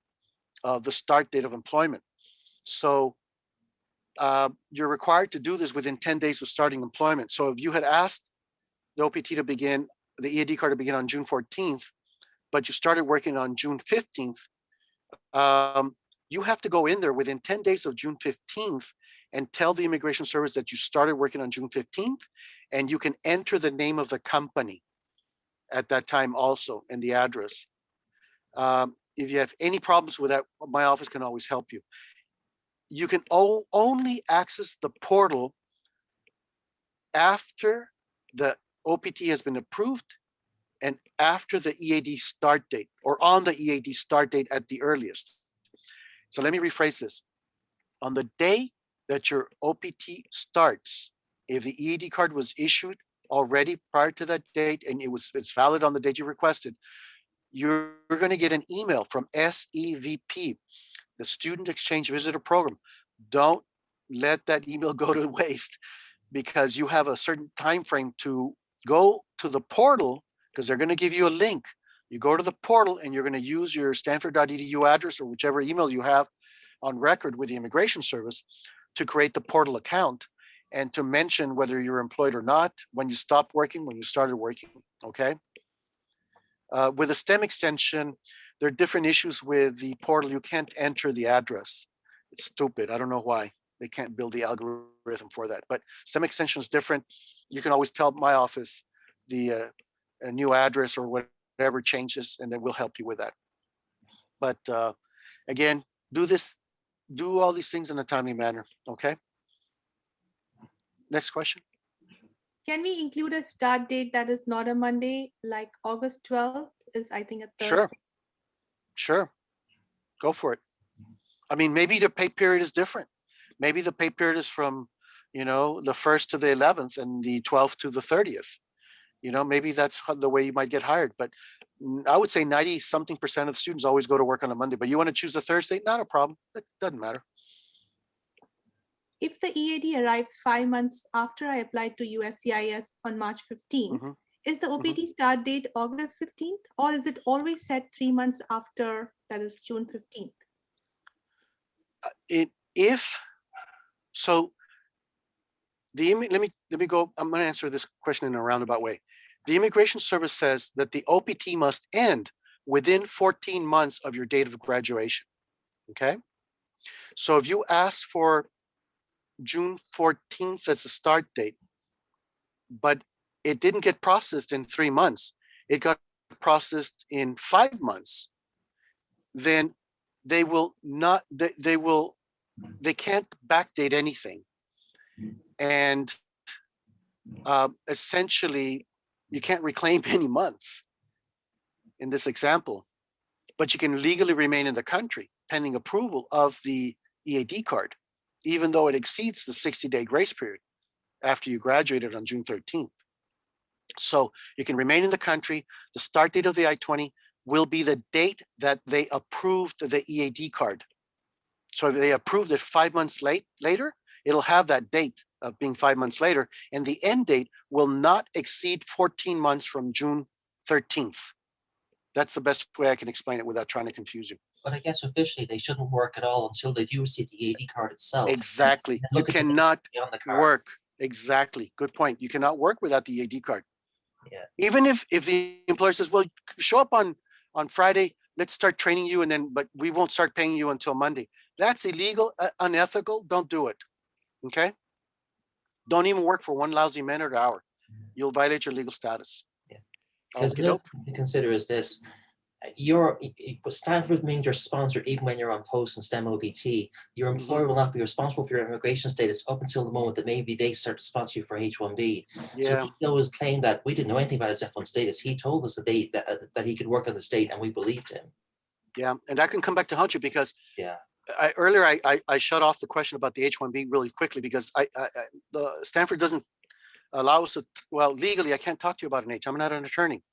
of the start date of employment. So you're required to do this within 10 days of starting employment. So if you had asked the OPT to begin, the EAD card to begin on June 14th, but you started working on June 15th, you have to go in there within 10 days of June 15th and tell the Immigration Service that you started working on June 15th, and you can enter the name of the company at that time also and the address. If you have any problems with that, my office can always help you. You can only access the portal after the OPT has been approved and after the EAD start date, or on the EAD start date at the earliest. So let me rephrase this. On the day that your OPT starts, if the EAD card was issued already prior to that date and it's valid on the date you requested, you're going to get an email from SEVP, the Student Exchange Visitor Program. Don't let that email go to waste, because you have a certain time frame to go to the portal, because they're going to give you a link. You go to the portal and you're going to use your stanford.edu address or whichever email you have on record with the Immigration Service to create the portal account and to mention whether you're employed or not, when you stopped working, when you started working, okay? With a STEM extension, there are different issues with the portal. You can't enter the address. It's stupid. I don't know why. They can't build the algorithm for that. But STEM extension is different. You can always tell my office the a new address or whatever changes, and then we'll help you with that. But again, do all these things in a timely manner, okay? Next question. Can we include a start date that is not a Monday, like August 12th is, I think, a Thursday? Sure. Go for it. I mean, maybe the pay period is different. Maybe the pay period is from, the 1st to the 11th and the 12th to the 30th. Maybe that's the way you might get hired. But I would say 90-something% of students always go to work on a Monday. But you want to choose a Thursday? Not a problem. It doesn't matter. If the EAD arrives 5 months after I applied to USCIS on March 15th, Mhm. is the OPT start date August 15th, or is it always set 3 months after, that is June 15th? Let me go. I'm going to answer this question in a roundabout way. The Immigration Service says that the OPT must end within 14 months of your date of graduation. Okay. So if you ask for June 14th as the start date, but it didn't get processed in 3 months, it got processed in 5 months, then they can't backdate anything. And essentially, you can't reclaim any months in this example, but you can legally remain in the country pending approval of the EAD card, even though it exceeds the 60-day grace period after you graduated on June 13th. So you can remain in the country. The start date of the I-20 will be the date that they approved the EAD card. So if they approved it 5 months later, it'll have that date of being 5 months later, and the end date will not exceed 14 months from June 13th. That's the best way I can explain it without trying to confuse you. But I guess officially they shouldn't work at all until they do receive the EAD card itself. Exactly. You Look at the cannot on the card. work. Exactly. Good point. You cannot work without the EAD card. Yeah. Even if the employer says, well, show up on Friday, let's start training you, but we won't start paying you until Monday. That's illegal, unethical. Don't do it. Okay. Don't even work for one lousy minute or hour. You'll violate your legal status. Yeah. Because another thing to consider is this. Stanford means you're sponsored even when you're on post in STEM OPT. Your employer will not be responsible for your immigration status up until the moment that maybe they start to sponsor you for H-1B. Yeah. So he always claimed that we didn't know anything about his F-1 status. He told us that he could work on the state, and we believed him. Yeah, and that can come back to haunt you, because Yeah. Earlier I shut off the question about the H-1B really quickly, because the Stanford doesn't allow us to. Well, legally, I can't talk to you about an H. I'm not an attorney.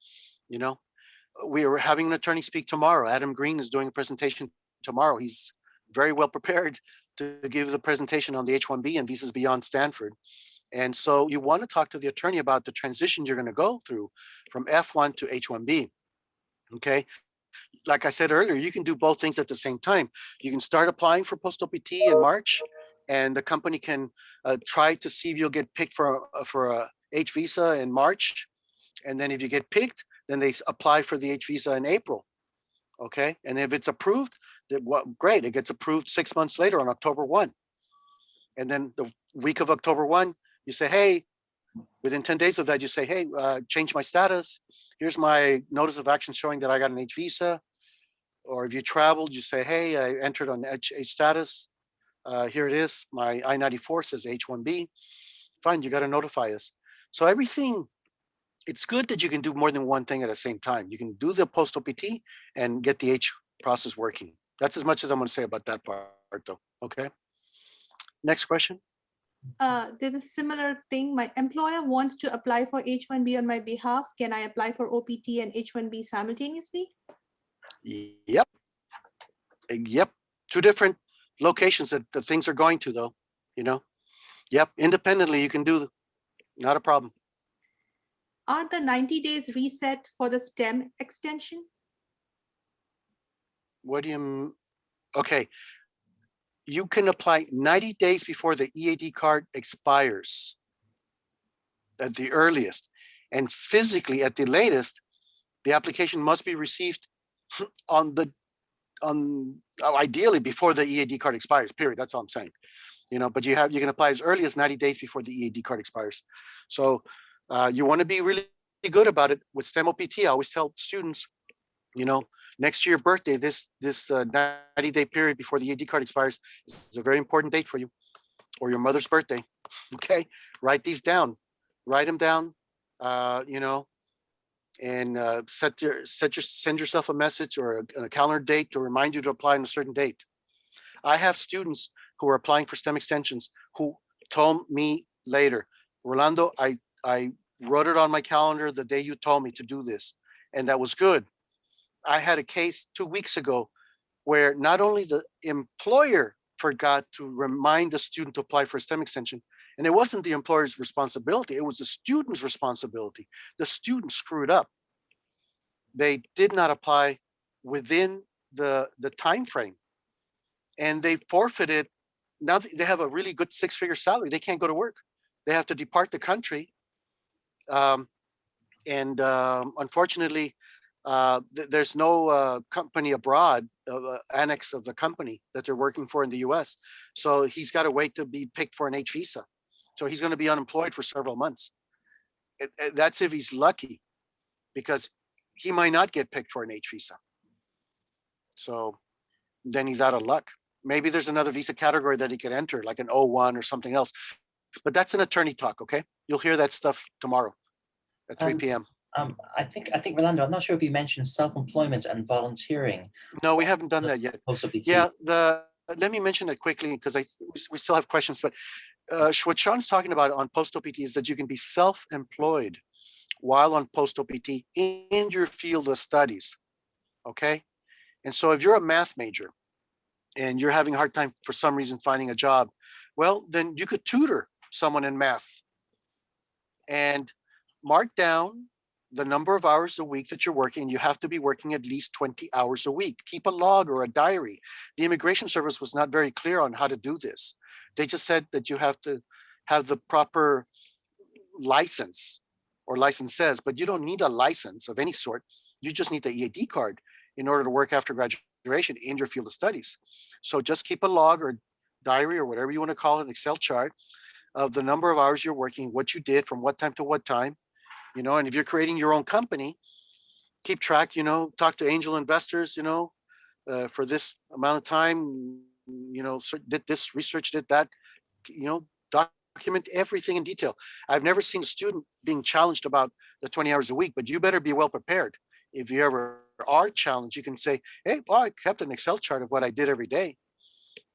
We are having an attorney speak tomorrow. Adam Green is doing a presentation tomorrow. He's very well prepared to give the presentation on the H-1B and visas beyond Stanford. And so you want to talk to the attorney about the transition you're going to go through from F1 to H-1B. Okay. Like I said earlier, you can do both things at the same time. You can start applying for post-OPT in March, and the company can try to see if you'll get picked for a H visa in March. And then if you get picked, then they apply for the H visa in April. Okay, and if it's approved, then what, great, it gets approved 6 months later on October 1. And then the week of October 1, you say, hey, within 10 days of that, you say, hey, change my status. Here's my notice of action showing that I got an H visa. Or if you traveled, you say, hey, I entered on H status. Here it is. My I-94 says H-1B. Fine, you got to notify us. So everything, it's good that you can do more than one thing at the same time. You can do the post OPT and get the H process working. That's as much as I'm going to say about that part, though. Okay. Next question. There's a similar thing. My employer wants to apply for H-1B on my behalf. Can I apply for OPT and H-1B simultaneously? Yep. Yep. Two different locations that the things are going to, though. You know. Yep. Independently, you can do. Not a problem. Are the 90 days reset for the STEM extension? What do you? Okay. You can apply 90 days before the EAD card expires at the earliest, and physically at the latest, the application must be received ideally before the EAD card expires, period. That's all I'm saying. You know, but you can apply as early as 90 days before the EAD card expires. So you want to be really good about it with STEM OPT. I always tell students, you know, next to your birthday, this 90-day period before the EAD card expires is a very important date for you, or your mother's birthday. Okay, write these down, write them down, you know, and send yourself a message or a calendar date to remind you to apply on a certain date. I have students who are applying for STEM extensions who told me later, Rolando, I wrote it on my calendar the day you told me to do this, and that was good. I had a case 2 weeks ago where not only the employer forgot to remind the student to apply for a STEM extension, and it wasn't the employer's responsibility, it was the student's responsibility. The student screwed up. They did not apply within the time frame, and they forfeited. Now they have a really good 6-figure salary. They can't go to work. They have to depart the country. Unfortunately, there's no company abroad, annex of the company that they're working for in the US. So he's got to wait to be picked for an H visa. So he's going to be unemployed for several months. That's if he's lucky, because he might not get picked for an H visa. So then he's out of luck. Maybe there's another visa category that he could enter, like an O1 or something else. But that's an attorney talk, okay? You'll hear that stuff tomorrow at 3 p.m. I think Rolando, I'm not sure if you mentioned self-employment and volunteering. No, we haven't done that yet. Post OPT. Yeah, let me mention it quickly because we still have questions. But what Sean's talking about on post OPT is that you can be self-employed while on post OPT in your field of studies. Okay, and so if you're a math major and you're having a hard time for some reason finding a job, well, then you could tutor someone in math and mark down the number of hours a week that you're working. You have to be working at least 20 hours a week. Keep a log or a diary. The Immigration Service was not very clear on how to do this. They just said that you have to have the proper license or licenses, but you don't need a license of any sort. You just need the EAD card in order to work after graduation in your field of studies. So just keep a log or diary or whatever you want to call it, an Excel chart of the number of hours you're working, what you did from what time to what time, you know, and if you're creating your own company, keep track, you know, talk to angel investors, you know, for this amount of time, you know, did this research, did that, you know, document everything in detail. I've never seen a student being challenged about the 20 hours a week, but you better be well prepared. If you ever are challenged, you can say, hey, well, I kept an Excel chart of what I did every day,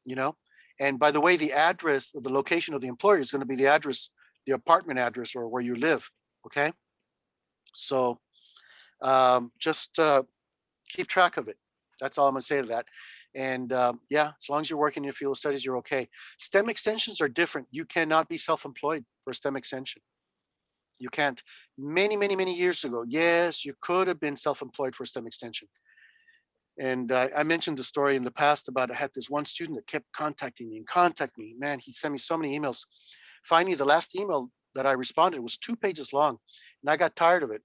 you know. And by the way, the address of the location of the employer is going to be the address, the apartment address, or where you live. Okay. So just keep track of it. That's all I'm going to say to that. And yeah, as long as you're working in your field of studies, you're okay. STEM extensions are different. You cannot be self-employed for a STEM extension. You can't. Many years ago, yes, you could have been self-employed for a STEM extension. And I mentioned the story in the past about I had this one student that kept contacting me. Man, he sent me so many emails. Finally, the last email that I responded was 2 pages long, and I got tired of it.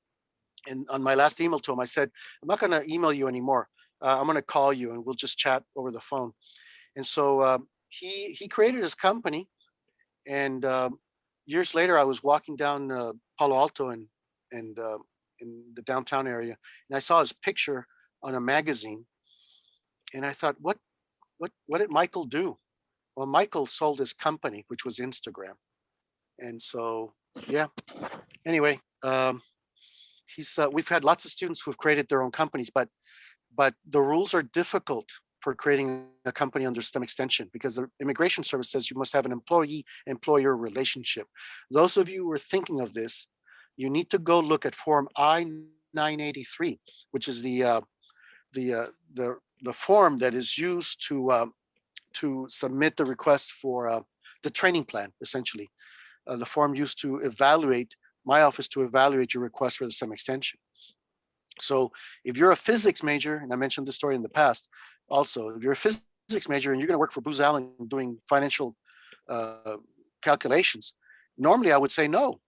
And on my last email to him, I said, I'm not going to email you anymore. I'm going to call you and we'll just chat over the phone. And so he created his company, and years later, I was walking down Palo Alto and in the downtown area, and I saw his picture on a magazine, and I thought, what did Michael do? Well, Michael sold his company, which was Instagram, and so yeah. Anyway, he's we've had lots of students who've created their own companies, but the rules are difficult for creating a company under STEM extension because the immigration service says you must have an employee-employer relationship. Those of you who are thinking of this, you need to go look at Form I-983, which is the the form that is used to submit the request for the training plan, essentially. The form used to evaluate my office to evaluate your request for the STEM extension. So if you're a physics major, and I mentioned this story in the past, also, if you're a physics major and you're going to work for Booz Allen doing financial calculations, normally I would say no,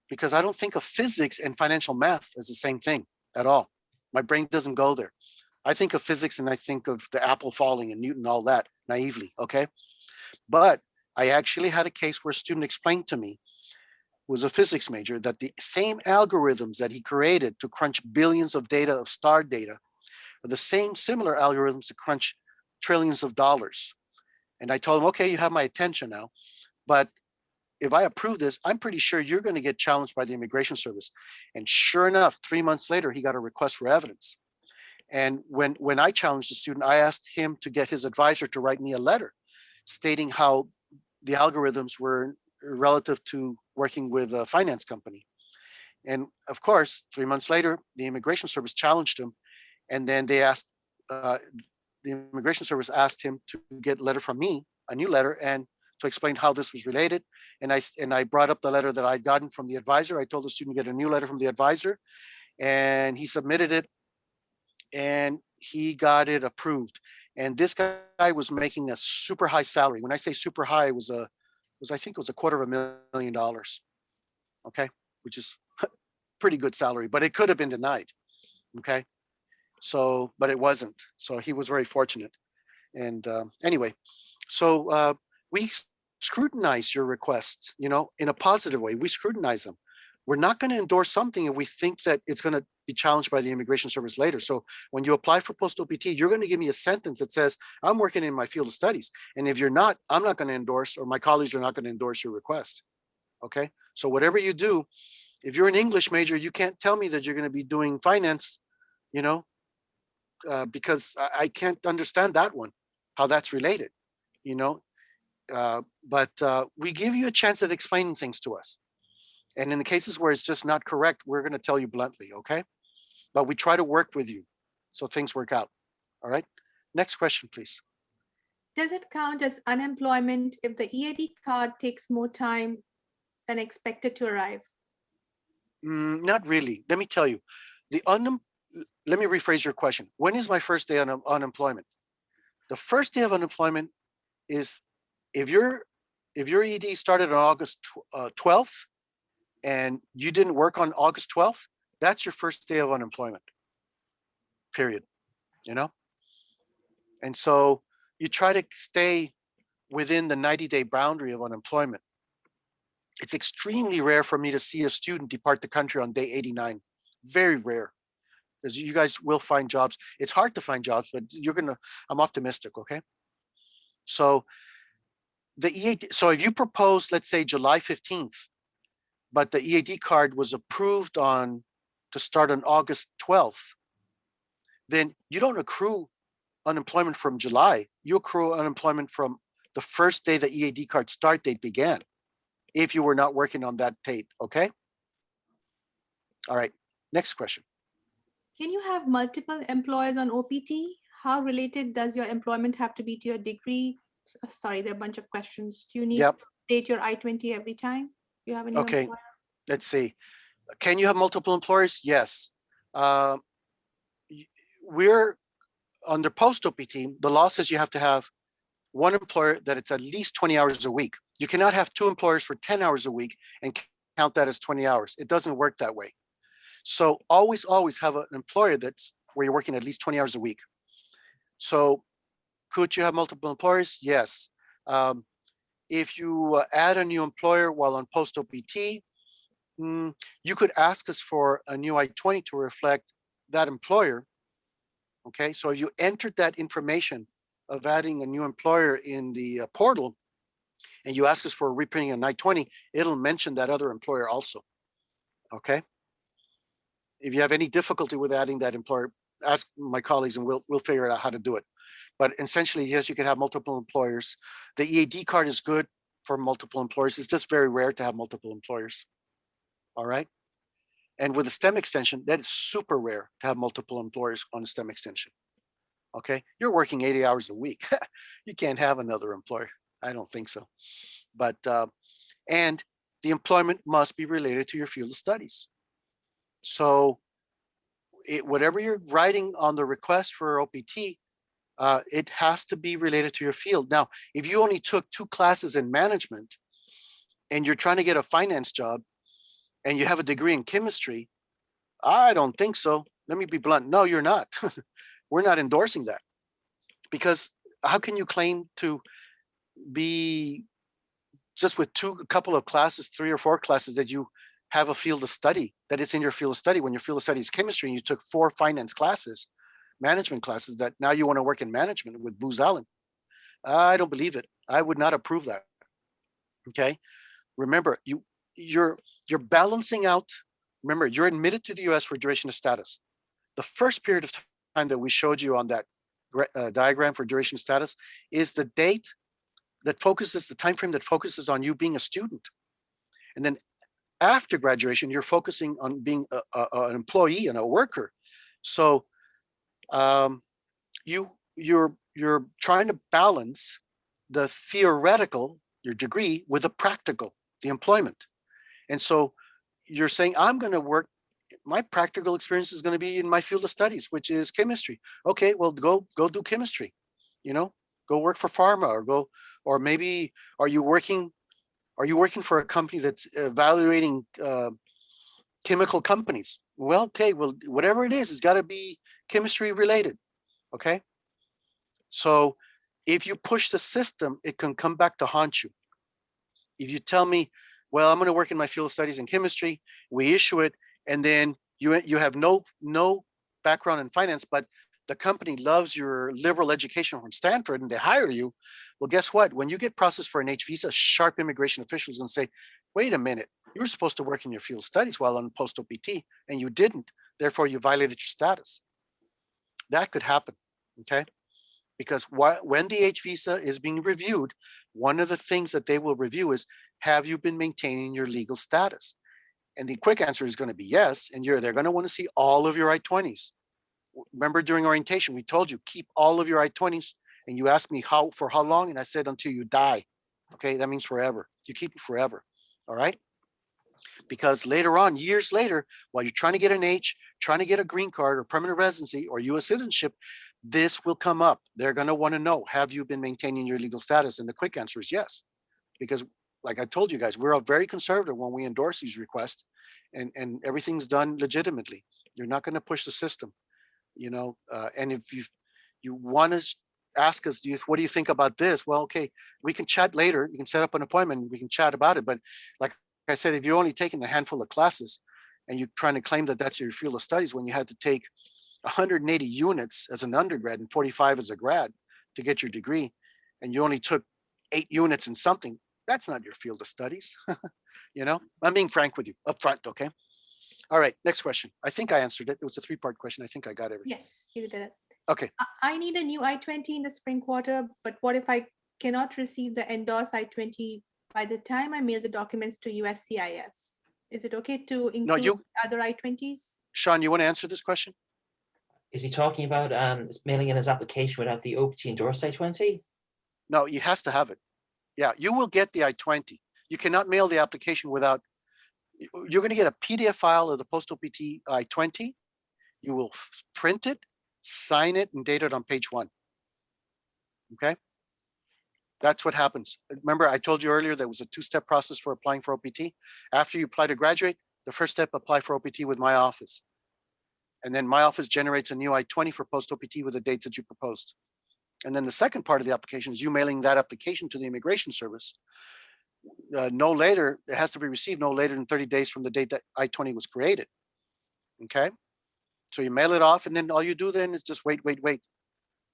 because I don't think of physics and financial math as the same thing at all. My brain doesn't go there. I think of physics and I think of the apple falling and Newton, all that naively, okay? But I actually had a case where a student explained to me, who was a physics major, that the same algorithms that he created to crunch billions of data of star data are the same similar algorithms to crunch trillions of dollars. And I told him, okay, you have my attention now, but if I approve this, I'm pretty sure you're going to get challenged by the immigration service. And sure enough, 3 months later, he got a request for evidence. And when I challenged the student, I asked him to get his advisor to write me a letter stating how the algorithms were relative to working with a finance company. And of course, 3 months later, the immigration service challenged him. And then they asked, the immigration service asked him to get a letter from me, a new letter, and to explain how this was related. And I brought up the letter that I'd gotten from the advisor. I told the student to get a new letter from the advisor, and he submitted it, and he got it approved. And this guy was making a super high salary. When I say super high, it was I think it was $250,000. Okay, which is pretty good salary, but it could have been denied. Okay, so but it wasn't. So he was very fortunate. And anyway, so we scrutinize your requests, in a positive way. We scrutinize them. We're not going to endorse something if we think that it's going to be challenged by the immigration service later. So when you apply for post-OPT, you're going to give me a sentence that says, I'm working in my field of studies. And if you're not, I'm not going to endorse, or my colleagues are not going to endorse your request. Okay. So whatever you do, if you're an English major, you can't tell me that you're going to be doing finance, because I can't understand that one, how that's related, but we give you a chance at explaining things to us. And in the cases where it's just not correct, we're going to tell you bluntly, okay? But we try to work with you so things work out. All right. Next question, please. Does it count as unemployment if the EAD card takes more time than expected to arrive? Not really. Let me tell you. Let me rephrase your question. When is my first day on unemployment? The first day of unemployment is if your ED started on August 12th and you didn't work on August 12th, that's your first day of unemployment, period, And so you try to stay within the 90-day boundary of unemployment. It's extremely rare for me to see a student depart the country on day 89. Very rare, because you guys will find jobs. It's hard to find jobs, but I'm optimistic, okay? So the EAD, so if you propose, let's say July 15th, but the EAD card was approved to start on August 12th, then you don't accrue unemployment from July. You accrue unemployment from the first day the EAD card start date began, if you were not working on that date, okay? All right, next question. Can you have multiple employers on OPT? How related does your employment have to be to your degree? Sorry, there are a bunch of questions. Do you need to update your I-20 every time you have a new employer? Let's see. Can you have multiple employers? Yes. We're under post-OPT, the law says you have to have one employer that it's at least 20 hours a week. You cannot have two employers for 10 hours a week and count that as 20 hours. It doesn't work that way. So always have an employer that's where you're working at least 20 hours a week. So could you have multiple employers? Yes. If you add a new employer while on post OPT, you could ask us for a new I-20 to reflect that employer. Okay, so if you entered that information of adding a new employer in the portal, and you ask us for reprinting an I-20, it'll mention that other employer also. Okay. If you have any difficulty with adding that employer, ask my colleagues and we'll figure out how to do it. But essentially, yes, you can have multiple employers. The EAD card is good for multiple employers. It's just very rare to have multiple employers. All right. And with a STEM extension, that is super rare to have multiple employers on a STEM extension. Okay. You're working 80 hours a week. You can't have another employer. I don't think so. But, and the employment must be related to your field of studies. So whatever you're writing on the request for OPT, it has to be related to your field. Now, if you only took 2 classes in management and you're trying to get a finance job and you have a degree in chemistry, I don't think so. Let me be blunt. No, you're not. We're not endorsing that, because how can you claim to be just with a couple of classes, 3 or 4 classes, that you have a field of study, that it's in your field of study, when your field of study is chemistry and you took 4 finance classes, management classes, that now you want to work in management with Booz Allen? I don't believe it. I would not approve that. Okay. Remember, you're balancing out. Remember, you're admitted to the US for duration of status. The first period of time that we showed you on that diagram for duration of status is the date that focuses, the time frame that focuses on you being a student. And then after graduation, you're focusing on being an employee and a worker. So you're trying to balance the theoretical, your degree, with the practical, the employment. And so you're saying, I'm going to work, my practical experience is going to be in my field of studies, which is chemistry. Okay, well, go do chemistry, go work for pharma, or maybe are you working for a company that's evaluating chemical companies? Well, okay, well, whatever it is, it's got to be chemistry related. Okay. So if you push the system, it can come back to haunt you. If you tell me, well, I'm going to work in my field of studies in chemistry, we issue it, and then you have no background in finance, but the company loves your liberal education from Stanford and they hire you. Well, guess what? When you get processed for an H visa, sharp immigration officials going to say, wait a minute, you were supposed to work in your field of studies while on post OPT and you didn't. Therefore, you violated your status. That could happen. Okay. Because when the H visa is being reviewed, one of the things that they will review is, have you been maintaining your legal status? And the quick answer is going to be yes. And they're going to want to see all of your I-20s. Remember, during orientation, we told you, keep all of your I-20s. And you asked me for how long? And I said, until you die. Okay, that means forever. You keep it forever. All right. Because later on, years later, while you're trying to get an H, trying to get a green card or permanent residency or US citizenship, this will come up. They're going to want to know, have you been maintaining your legal status? And the quick answer is yes. Because like I told you guys, we're very conservative when we endorse these requests, and everything's done legitimately. You're not going to push the system, and if you want to ask us, what do you think about this? Well, okay, we can chat later. You can set up an appointment. We can chat about it. But like I said, if you're only taking a handful of classes and you're trying to claim that that's your field of studies when you had to take 180 units as an undergrad and 45 as a grad to get your degree, and you only took 8 units in something, that's not your field of studies. I'm being frank with you up front. Okay. All right. Next question. I think I answered it. It was a 3-part question. I think I got everything. Yes, you did it. Okay. I need a new I-20 in the spring quarter, but what if I cannot receive the endorsed I-20 by the time I mail the documents to USCIS? Is it okay to include other I-20s? Sean, you want to answer this question? Is he talking about mailing in his application without the OPT endorsed I-20? No, he has to have it. Yeah, you will get the I-20. You cannot mail the application without, you're going to get a PDF file of the post-OPT I-20. You will print it, sign it, and date it on page 1. Okay? That's what happens. Remember, I told you earlier there was a 2-step process for applying for OPT. After you apply to graduate, the first step, apply for OPT with my office. And then my office generates a new I-20 for post-OPT with the dates that you proposed. And then the second part of the application is you mailing that application to the Immigration Service. No later, it has to be received no later than 30 days from the date that I-20 was created. Okay? So you mail it off, and then all you do then is just wait.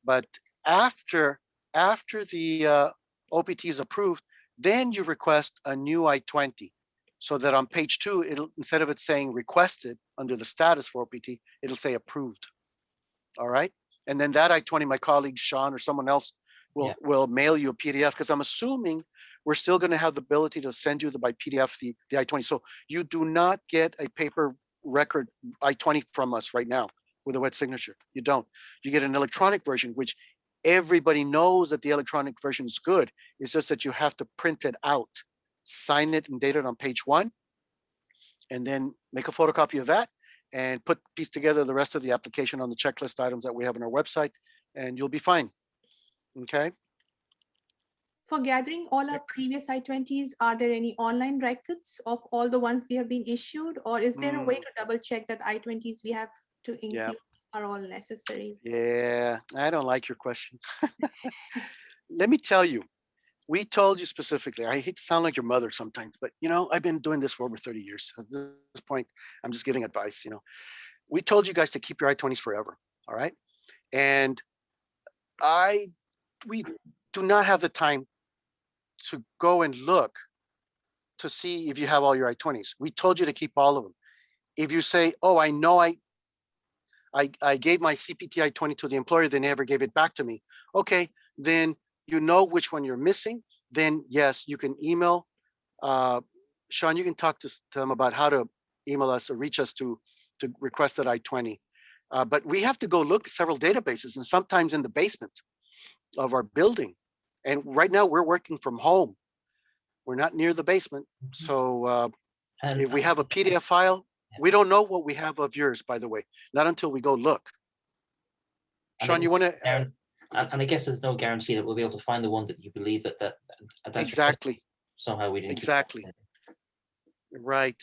But after the OPT is approved, then you request a new I-20, so that on page 2, it'll, instead of it saying requested under the status for OPT, it'll say approved. All right. And then that I-20, my colleague Sean or someone else will mail you a PDF, because I'm assuming we're still going to have the ability to send you by PDF the I-20. So you do not get a paper record I-20 from us right now with a wet signature. You don't. You get an electronic version, which everybody knows that the electronic version is good. It's just that you have to print it out, sign it and date it on page 1, and then make a photocopy of that and piece together the rest of the application on the checklist items that we have on our website, and you'll be fine. Okay. For gathering all our previous I-20s, are there any online records of all the ones we have been issued, or is there a way to double check that I-20s we have to include are all necessary? Yeah, I don't like your question. Let me tell you, we told you specifically, I hate to sound like your mother sometimes, but I've been doing this for over 30 years. At this point, I'm just giving advice. We told you guys to keep your I-20s forever. All right. And we do not have the time to go and look to see if you have all your I-20s. We told you to keep all of them. If you say, oh, I know I gave my CPT I-20 to the employer, they never gave it back to me. Okay, then you know which one you're missing. Then yes, you can email. Sean, you can talk to them about how to email us or reach us to request that I-20. But we have to go look at several databases, and sometimes in the basement of our building. And right now we're working from home. We're not near the basement. So if we have a PDF file, we don't know what we have of yours, by the way, not until we go look. Sean, you want to? And I guess there's no guarantee that we'll be able to find the one that you believe that's Exactly. Somehow we didn't. Exactly. Right.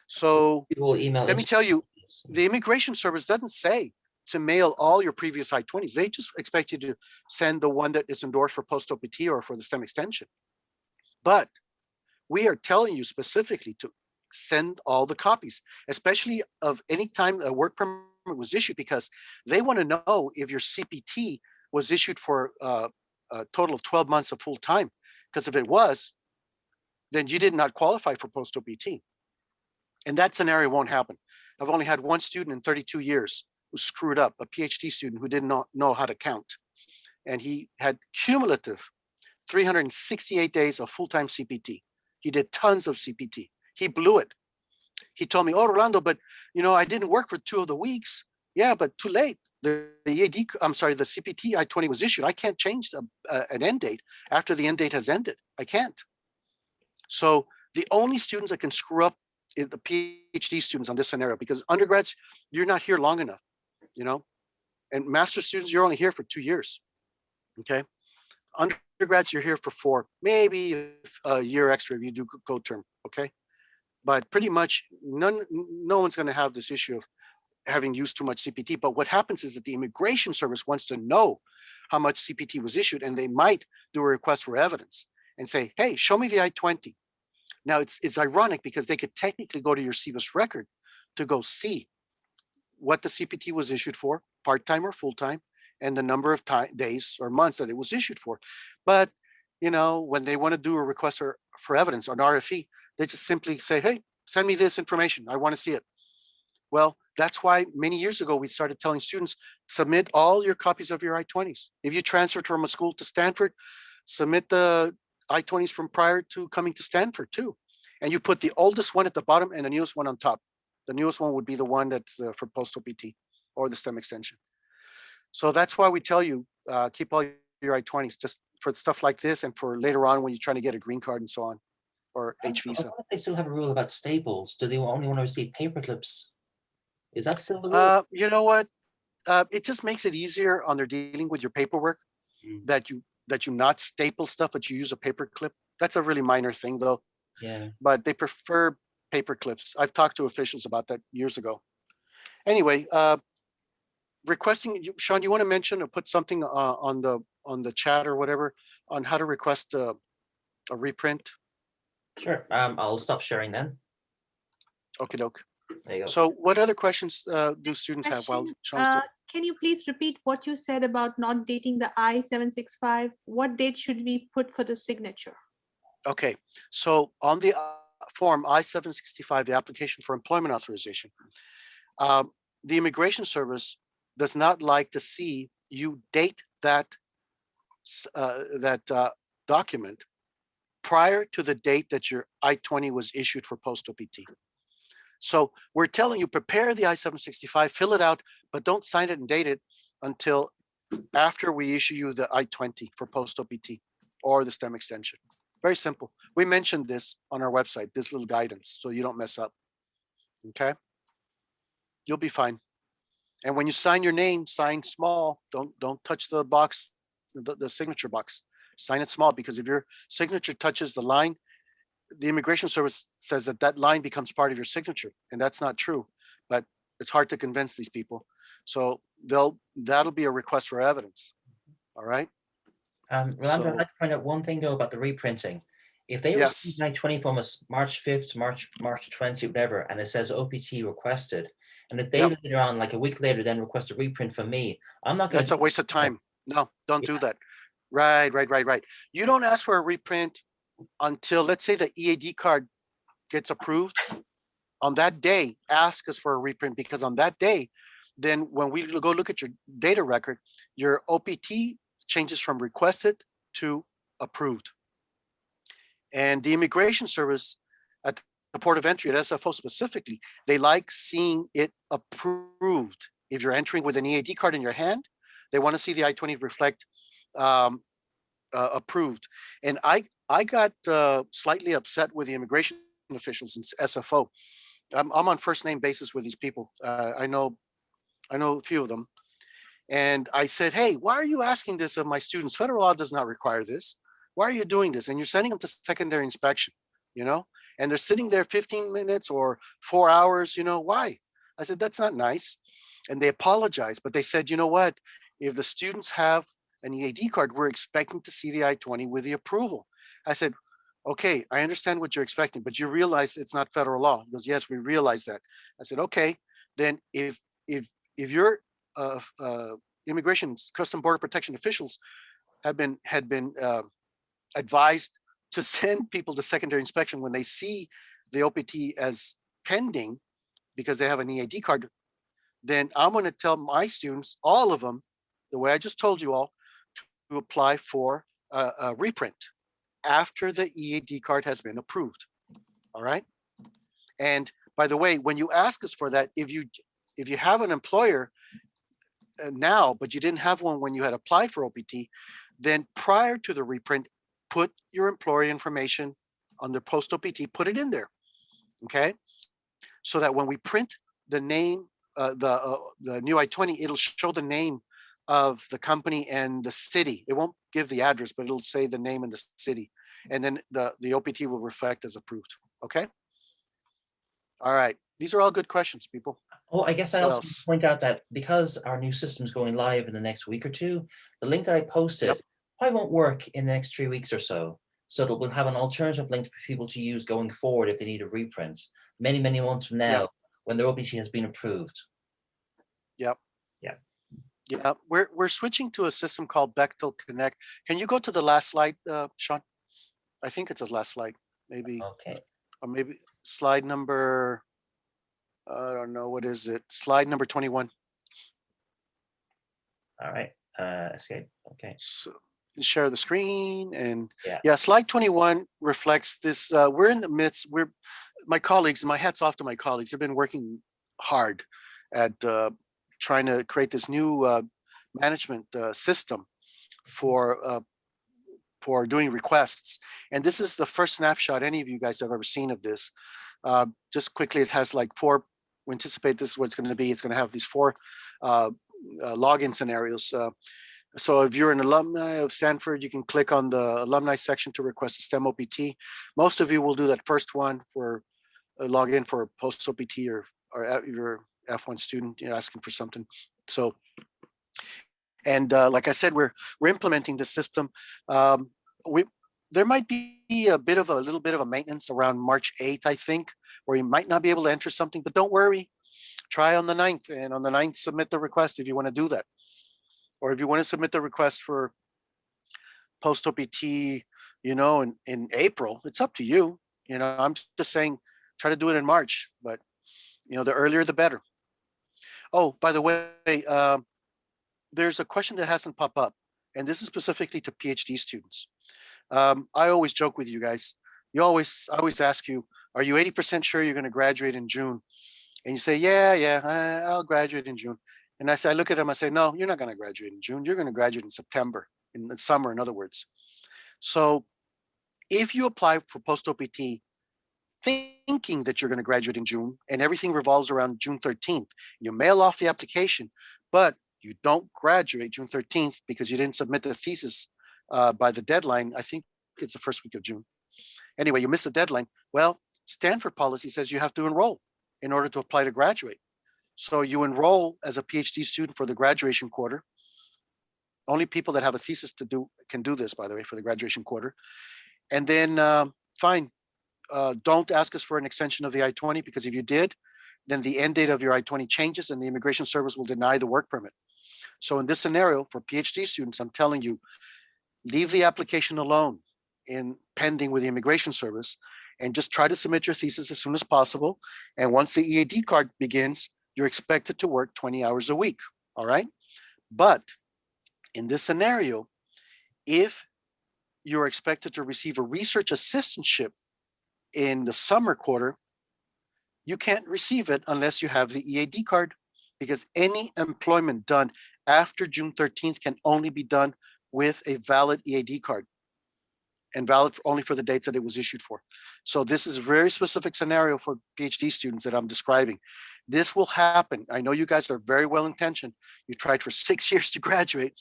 So people will email. Let me tell you, the Immigration Service doesn't say to mail all your previous I-20s. They just expect you to send the one that is endorsed for post-OPT or for the STEM extension. But we are telling you specifically to send all the copies, especially of any time a work permit was issued, because they want to know if your CPT was issued for a total of 12 months of full time. Because if it was, then you did not qualify for post-OPT. And that scenario won't happen. I've only had one student in 32 years who screwed up, a PhD student who did not know how to count. And he had cumulative 368 days of full-time CPT. He did tons of CPT. He blew it. He told me, oh, Rolando, but I didn't work for 2 of the weeks. Yeah, but too late. The CPT I-20 was issued. I can't change an end date after the end date has ended. I can't. So the only students that can screw up is the PhD students on this scenario, because undergrads, you're not here long enough, and master students, you're only here for 2 years. Okay. Undergrads, you're here for 4, maybe a year extra if you do co-term. Okay. But pretty much no one's going to have this issue of having used too much CPT. But what happens is that the Immigration Service wants to know how much CPT was issued, and they might do a request for evidence and say, hey, show me the I-20. Now it's ironic because they could technically go to your CBIS record to go see what the CPT was issued for, part-time or full-time, and the number of days or months that it was issued for. But when they want to do a request for evidence on RFE, they just simply say, hey, send me this information. I want to see it. Well, that's why many years ago, we started telling students, submit all your copies of your I-20s. If you transferred from a school to Stanford, submit the I-20s from prior to coming to Stanford too. And you put the oldest one at the bottom and the newest one on top. The newest one would be the one that's for post-OPT or the STEM extension. So that's why we tell you, keep all your I-20s just for stuff like this and for later on when you're trying to get a green card and so on, or H visa. They still have a rule about staples. Do they only want to receive paper clips? Is that still the rule? You know what? It just makes it easier on their dealing with your paperwork that you not staple stuff, but you use a paper clip. That's a really minor thing though. Yeah. But they prefer paper clips. I've talked to officials about that years ago. Anyway, requesting, Sean, you want to mention or put something on the chat or whatever on how to request a reprint? Sure. I'll stop sharing then. Okay, doke. There you go. So what other questions do students have while Question, Sean's doing? Can you please repeat what you said about not dating the I-765? What date should we put for the signature? Okay, so on the form I-765, the application for employment authorization, the Immigration Service does not like to see you date that document prior to the date that your I-20 was issued for post-OPT. So we're telling you, prepare the I-765, fill it out, but don't sign it and date it until after we issue you the I-20 for post-OPT or the STEM extension. Very simple. We mentioned this on our website, this little guidance, so you don't mess up. Okay? You'll be fine. And when you sign your name, sign small. Don't touch the box, the signature box. Sign it small, because if your signature touches the line, the Immigration Service says that that line becomes part of your signature, and that's not true. But it's hard to convince these people. So that'll be a request for evidence. All right. Rolando, I'd So like to point out one thing though about the reprinting. If they receive yes, I-20 from us March 5th to March 20, whatever, and it says OPT requested, and if they Yep. later on, like a week later, then request a reprint from me, I'm not going that's a waste of time. No, don't do that. Right. You don't ask for a reprint until, let's say, the EAD card gets approved. On that day, ask us for a reprint, because on that day, then when we go look at your data record, your OPT changes from requested to approved. And the Immigration Service at the port of entry, at SFO specifically, they like seeing it approved. If you're entering with an EAD card in your hand, they want to see the I-20 reflect approved. And I got slightly upset with the immigration officials in SFO. I'm on first name basis with these people. I know a few of them. And I said, hey, why are you asking this of my students? Federal law does not require this. Why are you doing this? And you're sending them to secondary inspection, and they're sitting there 15 minutes or 4 hours, why? I said, that's not nice. And they apologized, but they said, you know what? If the students have an EAD card, we're expecting to see the I-20 with the approval. I said, okay, I understand what you're expecting, but you realize it's not federal law. He goes, yes, we realize that. I said, okay, then if your immigration, custom border protection officials had been advised to send people to secondary inspection when they see the OPT as pending because they have an EAD card, then I'm going to tell my students, all of them, the way I just told you all, to apply for a reprint after the EAD card has been approved. All right. And by the way, when you ask us for that, if you have an employer now, but you didn't have one when you had applied for OPT, then prior to the reprint, put your employer information on the post OPT, put it in there. Okay. So that when we print the name, the new I-20, it'll show the name of the company and the city. It won't give the address, but it'll say the name and the city. And then the OPT will reflect as approved. Okay. All right. These are all good questions, people. Oh, I guess I What also want to else? point out that because our new system is going live in the next week or two, the link that I posted Yep. probably won't work in the next 3 weeks or so. So that we'll have an alternative link for people to use going forward if they need a reprint many, many months from now when their OPT has been approved. Yep. Yeah. Yeah. We're switching to a system called Bechtel Connect. Can you go to the last slide, Sean? I think it's the last slide, maybe, Okay. or maybe slide number, I don't know, what is it? Slide number 21. All right. Escape. Okay. So share the screen and Yeah. slide 21 reflects this. We're in the midst, my colleagues, my hats off to my colleagues, have been working hard at trying to create this new management system for doing requests. And this is the first snapshot any of you guys have ever seen of this. Just quickly, it has like four, we anticipate this is what it's going to be. It's going to have these four login scenarios. So if you're an alumni of Stanford, you can click on the alumni section to request a STEM OPT. Most of you will do that first one for log in for post OPT or F1 student, asking for something. So, and like I said, we're implementing the system. We There might be a little bit of a maintenance around March 8th, I think, where you might not be able to enter something, but don't worry. Try on the 9th, and on the 9th, submit the request if you want to do that. Or if you want to submit the request for post OPT, in April, it's up to you. I'm just saying, try to do it in March, but the earlier the better. Oh, by the way, there's a question that hasn't popped up, and this is specifically to PhD students. I always joke with you guys. I always ask you, are you 80% sure you're going to graduate in June? And you say, yeah, I'll graduate in June. And I look at them, I say, no, you're not going to graduate in June. You're going to graduate in September, in the summer, in other words. So if you apply for post OPT thinking that you're going to graduate in June and everything revolves around June 13th, you mail off the application, but you don't graduate June 13th because you didn't submit the thesis by the deadline. I think it's the first week of June. Anyway, you missed the deadline. Well, Stanford policy says you have to enroll in order to apply to graduate. So you enroll as a PhD student for the graduation quarter. Only people that have a thesis can do this, by the way, for the graduation quarter. And then fine, don't ask us for an extension of the I-20, because if you did, then the end date of your I-20 changes and the Immigration Service will deny the work permit. So in this scenario, for PhD students, I'm telling you, leave the application alone in pending with the Immigration Service, and just try to submit your thesis as soon as possible. And once the EAD card begins, you're expected to work 20 hours a week, all right? But in this scenario, if you're expected to receive a research assistantship in the summer quarter, you can't receive it unless you have the EAD card, because any employment done after June 13th can only be done with a valid EAD card, and valid only for the dates that it was issued for. So this is a very specific scenario for PhD students that I'm describing. This will happen. I know you guys are very well intentioned. You tried for 6 years to graduate,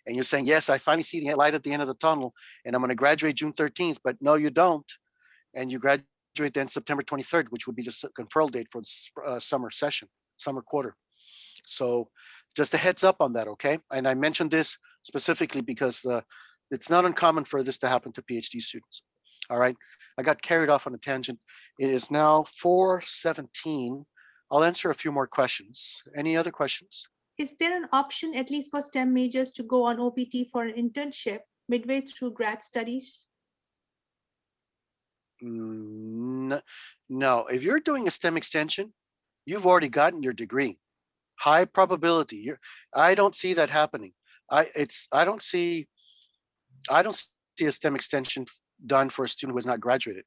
and you're saying, yes, I finally see the light at the end of the tunnel, and I'm going to graduate June 13th, but no, you don't. And you graduate then September 23rd, which would be the conferral date for the summer session, summer quarter. So just a heads up on that, okay? And I mentioned this specifically because it's not uncommon for this to happen to PhD students. All right, I got carried off on a tangent. It is now 4:17. I'll answer a few more questions. Any other questions? Is there an option, at least for STEM majors, to go on OPT for an internship midway through grad studies? No, if you're doing a STEM extension, you've already gotten your degree. High probability. I don't see that happening. I don't see a STEM extension done for a student who has not graduated.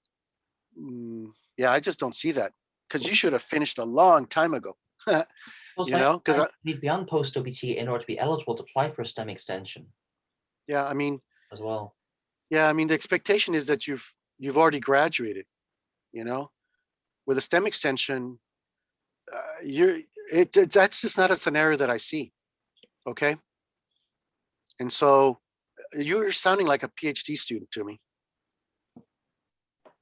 Yeah, I just don't see that, because you should have finished a long time ago. Because you need to be on post OPT in order to be eligible to apply for a STEM extension. Yeah, I mean, as well. Yeah, I mean, the expectation is that you've already graduated. With a STEM extension, that's just not a scenario that I see. Okay, and so you're sounding like a PhD student to me,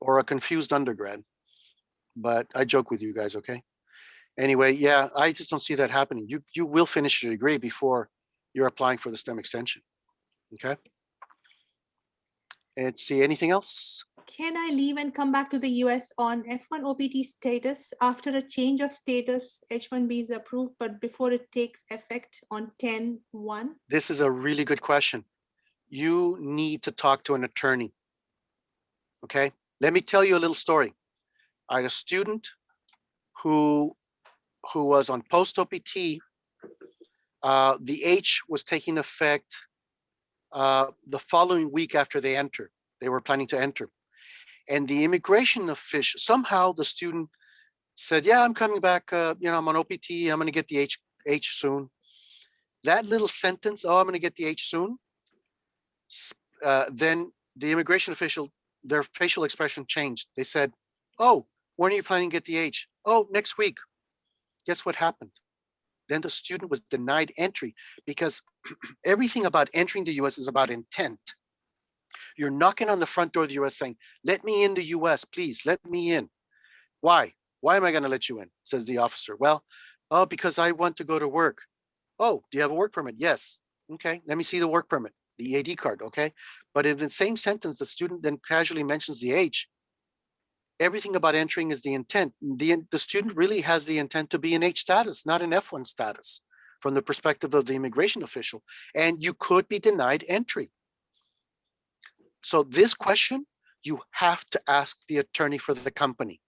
or a confused undergrad. But I joke with you guys, okay? Anyway, yeah, I just don't see that happening. You will finish your degree before you're applying for the STEM extension. Okay. Let's see, anything else? Can I leave and come back to the US on F1 OPT status after a change of status? H1B is approved, but before it takes effect on 10/1? This is a really good question. You need to talk to an attorney. Okay, let me tell you a little story. I had a student who was on post OPT. The H was taking effect the following week after they were planning to enter. And the immigration official, somehow the student said, yeah, I'm coming back, I'm on OPT, I'm gonna get the H soon. That little sentence, oh, I'm gonna get the H soon. Then the immigration official, their facial expression changed. They said, oh, when are you planning to get the H? Oh, next week. Guess what happened? Then the student was denied entry, because everything about entering the US is about intent. You're knocking on the front door of the US saying, let me in the US, please, let me in. Why? Why am I going to let you in? Says the officer. Well, Oh, because I want to go to work. Oh, do you have a work permit? Yes. Okay, let me see the work permit, the EAD card, okay? But in the same sentence, the student then casually mentions the age. Everything about entering is the intent. The student really has the intent to be in H status, not in F1 status, from the perspective of the immigration official. And you could be denied entry. So this question, you have to ask the attorney for the company.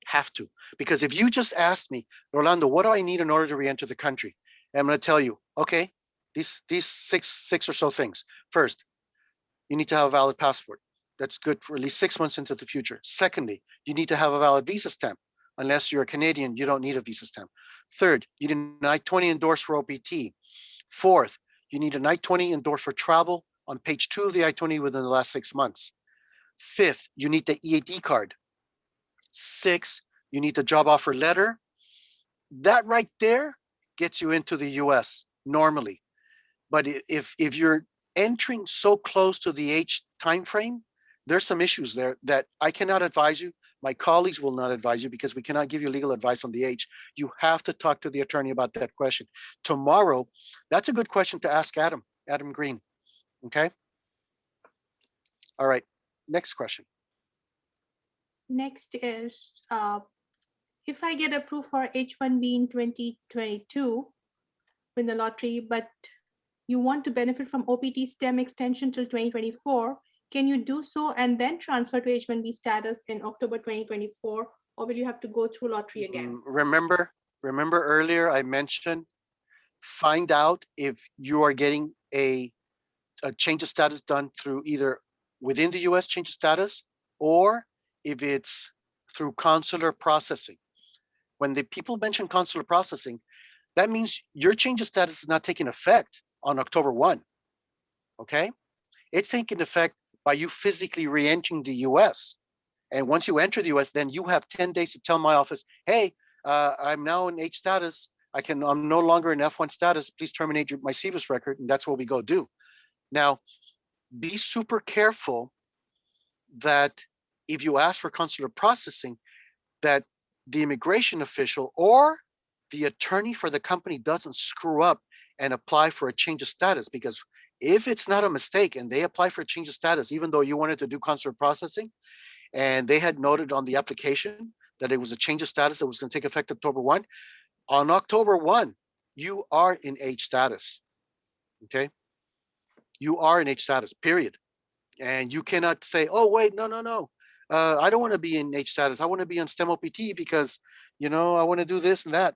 Have to. Because if you just asked me, Rolando, what do I need in order to re-enter the country? And I'm going to tell you, okay, these six or so things. First, you need to have a valid passport. That's good for at least 6 months into the future. Secondly, you need to have a valid visa stamp. Unless you're a Canadian, you don't need a visa stamp. Third, you need an I-20 endorsed for OPT. Fourth, you need an I-20 endorsed for travel on page 2 of the I-20 within the last 6 months. Fifth, you need the EAD card. Six, you need the job offer letter. That right there gets you into the US normally. But if you're entering so close to the H timeframe, there's some issues there that I cannot advise you. My colleagues will not advise you because we cannot give you legal advice on the age. You have to talk to the attorney about that question. Tomorrow, that's a good question to ask Adam Green. Okay. All right. Next question. Next is, if I get approved for H-1B in 2022 win the lottery, but you want to benefit from OPT STEM extension till 2024, can you do so and then transfer to H-1B status in October 2024, or will you have to go through lottery again? Remember earlier I mentioned, find out if you are getting a change of status done through either within the US change of status, or if it's through consular processing. When the people mention consular processing, that means your change of status is not taking effect on October 1. Okay. It's taking effect by you physically re-entering the US. And once you enter the US, then you have 10 days to tell my office, hey, I'm now in H status. I'm no longer in F1 status. Please terminate my CBIS record. And that's what we go do. Now, be super careful that if you ask for consular processing, that the immigration official or the attorney for the company doesn't screw up and apply for a change of status. Because if it's not a mistake and they apply for a change of status, even though you wanted to do consular processing, and they had noted on the application that it was a change of status that was going to take effect October 1, on October 1, you are in H status. Okay. You are in H status, period. And you cannot say, oh, wait, no. I don't want to be in H status. I want to be on STEM OPT because, I want to do this and that.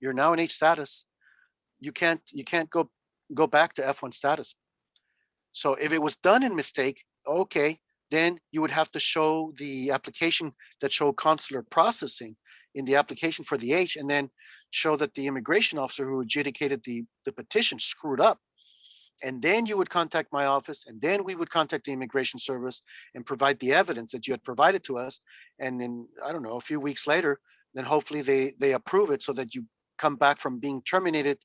You're now in H status. You can't go back to F1 status. So if it was done in mistake, okay, then you would have to show the application that showed consular processing in the application for the H, and then show that the immigration officer who adjudicated the petition screwed up. And then you would contact my office, and then we would contact the immigration service and provide the evidence that you had provided to us. And then, I don't know, a few weeks later, then hopefully they approve it so that you come back from being terminated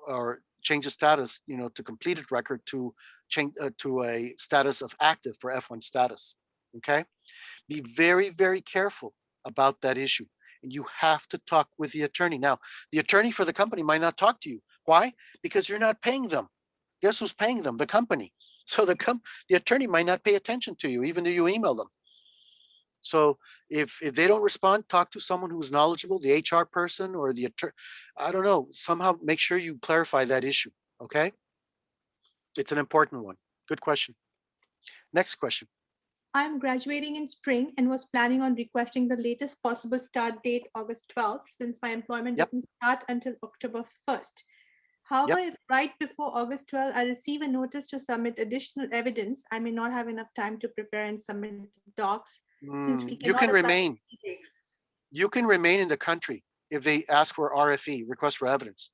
or change of status, to completed record to change to a status of active for F1 status. Okay. Be very, very careful about that issue. And you have to talk with the attorney. Now, the attorney for the company might not talk to you. Why? Because you're not paying them. Guess who's paying them? The company. So the attorney might not pay attention to you, even though you email them. So if they don't respond, talk to someone who's knowledgeable, the HR person or the attorney. I don't know. Somehow make sure you clarify that issue. Okay. It's an important one. Good question. Next question. I'm graduating in spring and was planning on requesting the latest possible start date, August 12th, since my employment Yep. doesn't start until October 1st. However, if right before August 12th, I receive a notice to submit additional evidence, I may not have enough time to prepare and submit docs. Since we You cannot can apply remain. for CPAs. You can remain in the country if they ask for RFE, request for evidence,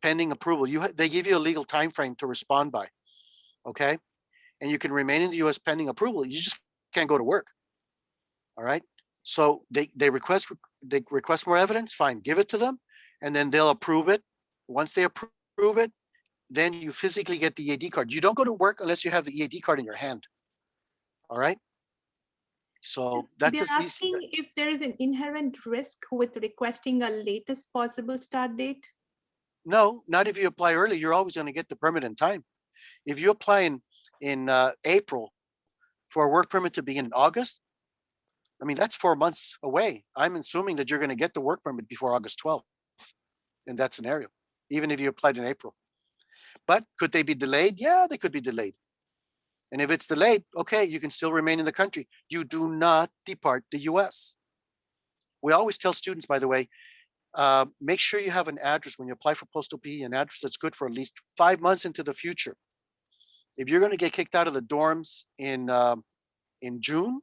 pending approval. They give you a legal time frame to respond by. Okay. And you can remain in the US pending approval. You just can't go to work. All right. So they request more evidence, fine, give it to them, and then they'll approve it. Once they approve it, then you physically get the EAD card. You don't go to work unless you have the EAD card in your hand. All right. So that's They're as easy. asking if there is an inherent risk with requesting a latest possible start date. No, not if you apply early. You're always going to get the permit in time. If you apply in April for a work permit to begin in August, I mean that's 4 months away. I'm assuming that you're going to get the work permit before August 12th in that scenario, even if you applied in April. But could they be delayed? Yeah, they could be delayed. And if it's delayed, okay, you can still remain in the country. You do not depart the US. We always tell students, by the way, make sure you have an address when you apply for post-OPT, an address that's good for at least 5 months into the future. If you're going to get kicked out of the dorms in June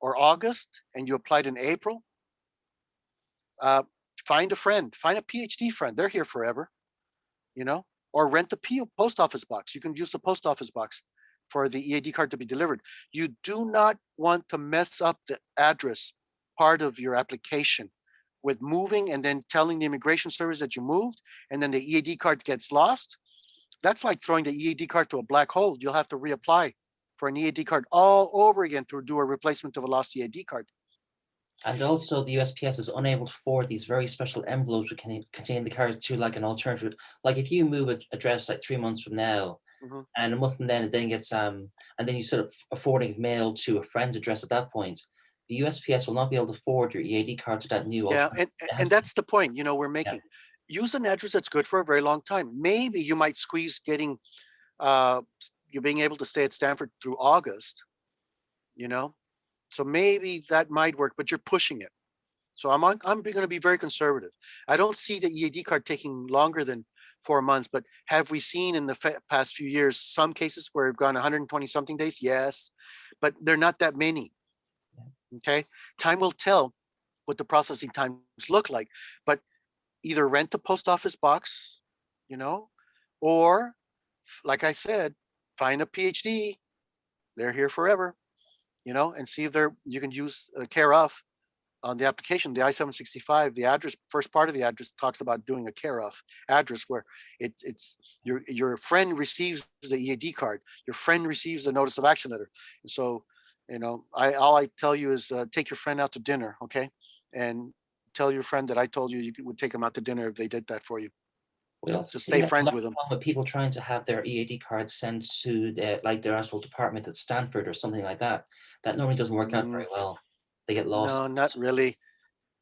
or August and you applied in April, find a friend, find a PhD friend. They're here forever, you know, or rent the post office box. You can use the post office box for the EAD card to be delivered. You do not want to mess up the address part of your application with moving and then telling the immigration service that you moved and then the EAD card gets lost. That's like throwing the EAD card to a black hole. You'll have to reapply for an EAD card all over again to do a replacement of a lost EAD card. And also the USPS is unable to forward these very special envelopes which contain the cards to like an alternative. Like if you move an address like 3 months from now, and a month from then it then gets and then you set up a forwarding of mail to a friend's address at that point, the USPS will not be able to forward your EAD card to that new Yeah, alternative. and that's the point, you know, we're making. Use an address that's good for a very long time. Maybe you might squeeze getting you being able to stay at Stanford through August, you know. So maybe that might work, but you're pushing it. So I'm going to be very conservative. I don't see the EAD card taking longer than 4 months, but have we seen in the past few years some cases where we've gone 120 something days? Yes, but they're not that many. Okay, time will tell what the processing times look like, but either rent the post office box, you know, or like I said, find a PhD. They're here forever, you know, and see if you can use care of on the application, the I-765, the address, first part of the address talks about doing a care of address where it's your friend receives the EAD card, your friend receives the notice of action letter. And so, you know, all I tell you is take your friend out to dinner, okay? And tell your friend that I told you would take them out to dinner if they did that for you. We also Just see stay that friends a lot with them. with people trying to have their EAD cards sent to their actual department at Stanford or something like that. That normally doesn't work out very well. They get lost. No, not really.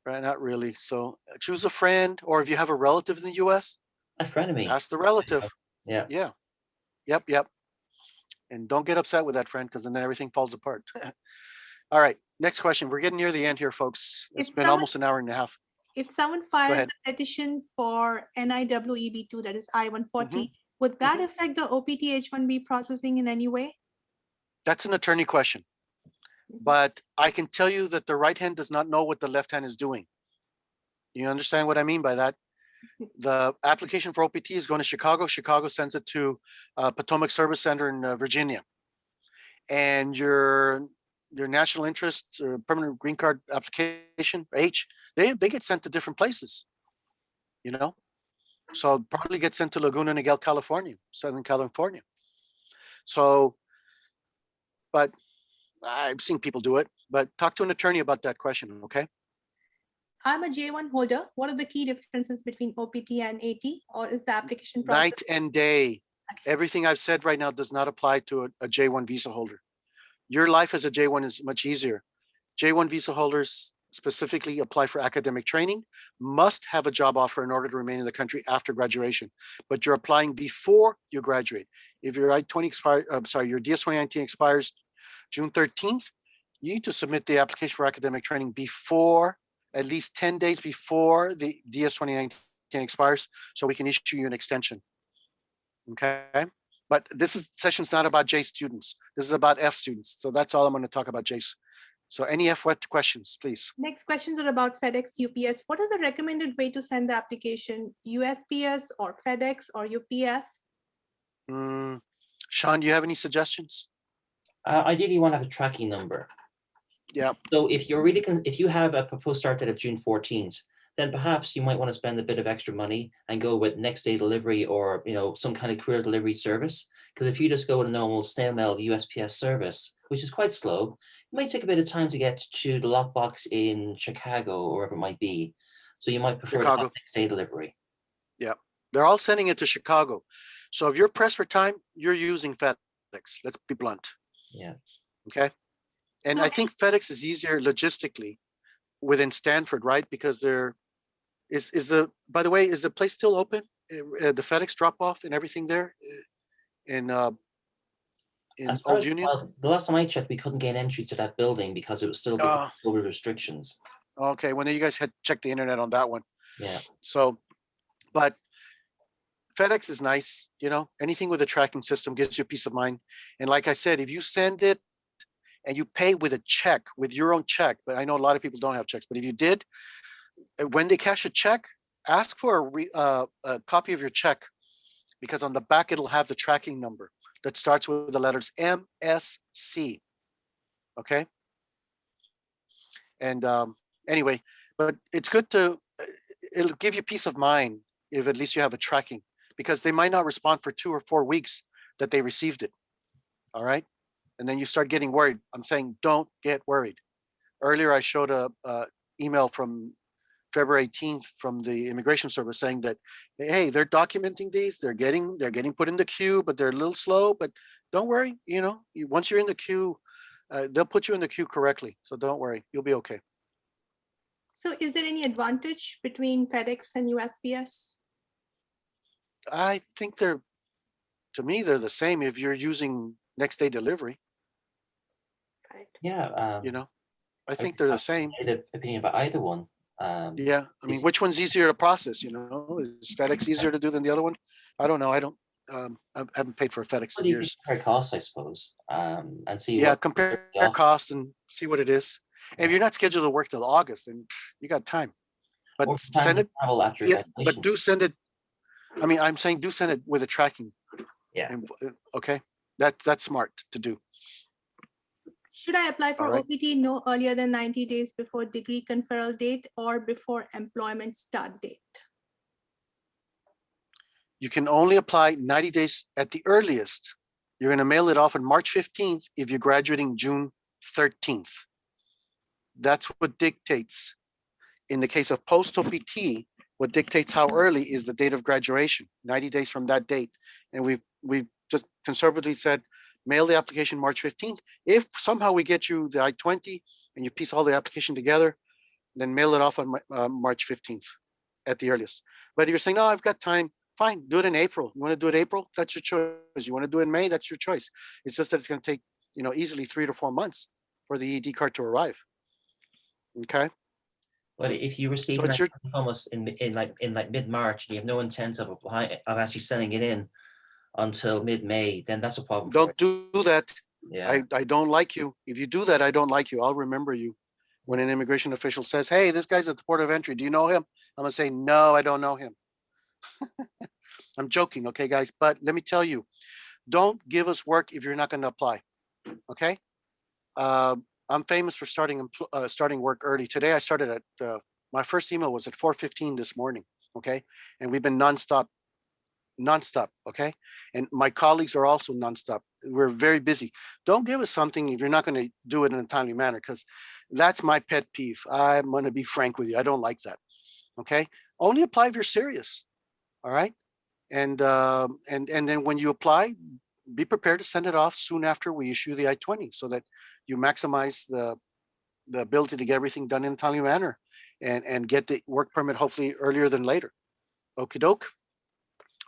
Right, not really. So choose a friend, or if you have a relative in the US, A friend of me. ask the relative. Yeah. Yeah. Yep. And don't get upset with that friend because then everything falls apart. All right, next question. We're getting near the end here, folks. It's been almost an hour and a half. If someone files ahead. a petition for NIWEB2, that is I-140, would that Mhm. affect the OPT H-1B processing in any way? That's an attorney question. But I can tell you that the right hand does not know what the left hand is doing. You understand what I mean by that? The application for OPT is going to Chicago. Chicago sends it to Potomac Service Center in Virginia. And your national interest or permanent green card application, H, they get sent to different places, you know? So probably get sent to Laguna Niguel, California, Southern California. So, but I've seen people do it, but talk to an attorney about that question, okay? I'm a J1 holder. What are the key differences between OPT and AT, or is the application process? Night and day. Everything I've said right now does not apply to a J1 visa holder. Your life as a J1 is much easier. J1 visa holders specifically apply for academic training, must have a job offer in order to remain in the country after graduation, but you're applying before you graduate. If your your DS-2019 expires June 13th, you need to submit the application for academic training before, at least 10 days before the DS-2019 expires, so we can issue you an extension. Okay, but this session's not about J students. This is about F students. So that's all I'm going to talk about, Jace. So any F questions, please. Next questions are about FedEx, UPS. What is the recommended way to send the application? USPS or FedEx or UPS? Sean, do you have any suggestions? Ideally, you want to have a tracking number. Yeah. So if you're really, if you have a proposed start date of June 14th, then perhaps you might want to spend a bit of extra money and go with next day delivery or some kind of courier delivery service. Because if you just go with a normal snail mail USPS service, which is quite slow. It might take a bit of time to get to the lockbox in Chicago or wherever it might be. So you might prefer to have Chicago. next day delivery. Yeah, they're all sending it to Chicago. So if you're pressed for time, you're using FedEx. Let's be blunt. Yeah. Okay. And So- I think FedEx is easier logistically within Stanford, right? Because by the way, is the place still open? The FedEx drop off and everything there in As far Old as, Union? well, the last time I checked, we couldn't gain entry to that building because it was still because of COVID restrictions. Okay, well, then you guys had checked the internet on that one. Yeah. So, but FedEx is nice, anything with a tracking system gives you peace of mind. And like I said, if you send it and you pay with a check, with your own check, but I know a lot of people don't have checks, but if you did, when they cash a check, ask for a copy of your check, because on the back, it'll have the tracking number that starts with the letters MSC. Okay. And anyway, but it's good it'll give you peace of mind if at least you have a tracking, because they might not respond for 2 or 4 weeks that they received it. All right. And then you start getting worried. I'm saying, don't get worried. Earlier, I showed a email from February 18th from the Immigration Service saying that, hey, they're documenting these, they're getting put in the queue, but they're a little slow, but don't worry, once you're in the queue, they'll put you in the queue correctly. So don't worry, you'll be okay. So is there any advantage between FedEx and USPS? I think to me, they're the same if you're using next day delivery, Correct. Yeah. I think they're the same. An opinion about either one. Yeah, I mean, which one's easier to process? Is FedEx easier to do than the other one? I don't know. I don't. I haven't paid for a FedEx in You can years. compare costs, I suppose, and see. Yeah, what compare they offer. costs and see what it is. And if you're not scheduled to work till August, then you got time. But Or time send to it. travel after Yeah, but graduation. do send it. I mean, I'm saying do send it with a tracking. Yeah. Okay, that's smart to do. Should I apply for All right. OPT no earlier than 90 days before degree conferral date or before employment start date? You can only apply 90 days at the earliest. You're going to mail it off on March 15th if you're graduating June 13th. That's what dictates. In the case of post OPT, what dictates how early is the date of graduation, 90 days from that date. And we've just conservatively said, mail the application March 15th. If somehow we get you the I-20 and you piece all the application together, then mail it off on March 15th at the earliest. But if you're saying, no, I've got time, fine, do it in April. You want to do it April? That's your choice. You want to do it in May? That's your choice. It's just that it's going to take, easily 3 to 4 months for the ED card to arrive. Okay. But if you receive So an it's your- application from us in mid-March and you have no intent of actually sending it in until mid-May, then that's a problem. for Don't us. do that. Yeah. I don't like you. If you do that, I don't like you. I'll remember you. When an immigration official says, hey, this guy's at the port of entry, do you know him? I'm gonna say, no, I don't know him. I'm joking, okay, guys? But let me tell you, don't give us work if you're not gonna apply, okay? I'm famous for starting work early. Today I started at, my first email was at 4:15 this morning, okay? And we've been nonstop, okay? And my colleagues are also nonstop. We're very busy. Don't give us something if you're not going to do it in a timely manner, because that's my pet peeve. I'm going to be frank with you. I don't like that. Okay. Only apply if you're serious. All right. And then when you apply, be prepared to send it off soon after we issue the I-20 so that you maximize the ability to get everything done in a timely manner and get the work permit hopefully earlier than later. Okie doke.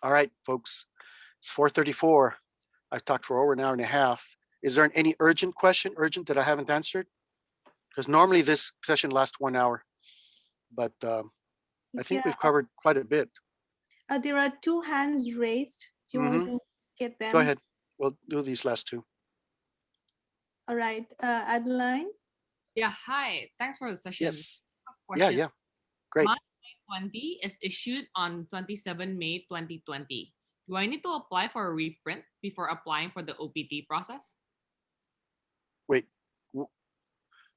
All right, folks, it's 4:34. I've talked for over an hour and a half. Is there any urgent question, that I haven't answered? Because normally this session lasts 1 hour, but I think we've covered quite a bit. There are 2 hands raised. Do you want to get them? Go ahead. We'll do these last 2. All right, Adeline. Yeah, hi. Thanks for the session. Yes. Question. Yeah. Great. My I-20 is issued on 27 May 2020. Do I need to apply for a reprint before applying for the OPT process? Wait.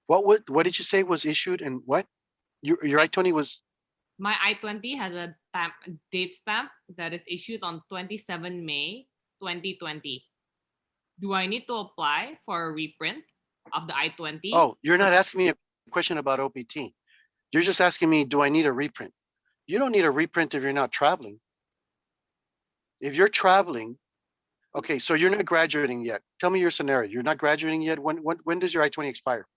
What did you say was issued and what? Your I-20 was? My I-20 has a date stamp that is issued on 27 May 2020. do I need to apply for a reprint of the I-20? Oh, you're not asking me a question about OPT. You're just asking me, do I need a reprint? You don't need a reprint if you're not traveling. If you're traveling, okay, so you're not graduating yet. Tell me your scenario. You're not graduating yet. When does your I-20 expire?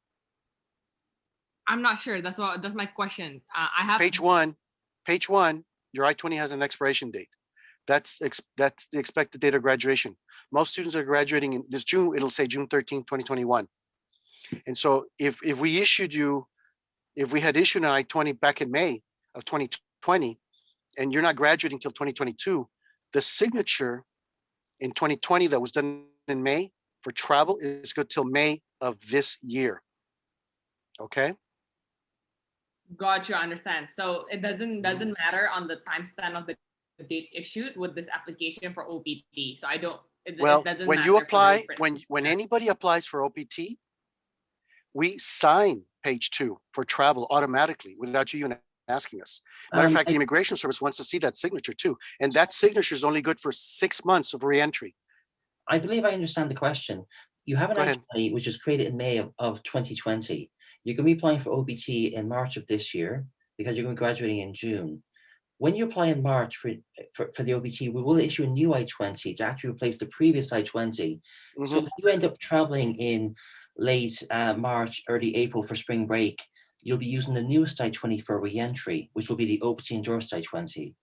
I'm not sure. That's my question. I have Page one, your I-20 has an expiration date. That's the expected date of graduation. Most students are graduating in this June, it'll say June 13th, 2021. And so if we had issued an I-20 back in May of 2020, and you're not graduating till 2022, the signature in 2020 that was done in May for travel is good till May of this year. Okay? Gotcha, understand. So it doesn't matter on the timestamp of the date issued with this application for OPT. So I don't. It Well, doesn't when matter you for the apply, reprints. when anybody applies for OPT, we sign page 2 for travel automatically without you even asking us. Matter of fact, the Immigration Service wants to see that signature too. And that signature is only good for 6 months of reentry. I believe I understand the question. You have an Go ahead. I-20 which was created in May of 2020. You can be applying for OPT in March of this year because you're going to be graduating in June. When you apply in March for the OPT, we will issue a new I-20 to actually replace the previous I-20. So Mhm. if you end up traveling in late March, early April for spring break, you'll be using the newest I-20 for re-entry, which will be the OPT endorsed I-20.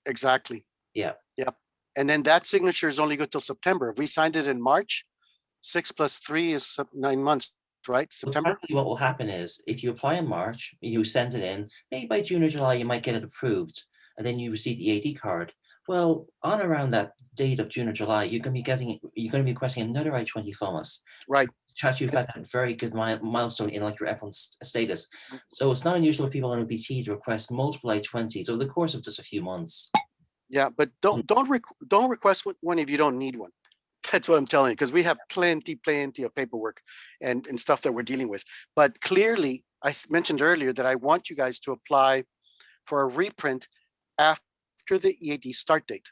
Exactly. Yeah. Yep. And then that signature is only good till September. If we signed it in March, 6 + 3 is 9 months, right? So September. practically what will happen is if you apply in March, you send it in, maybe by June or July, you might get it approved, and then you receive the AD card. Well, on around that date of June or July, you're going to be requesting another I-20 from us. Right. Chat, you've had that very good milestone in like your F1 status. So it's not unusual for people on OPT to request multiple I-20s over the course of just a few months. Yeah, but don't request one if you don't need one. That's what I'm telling you, because we have plenty of paperwork and stuff that we're dealing with. But clearly, I mentioned earlier that I want you guys to apply for a reprint after the EAD start date.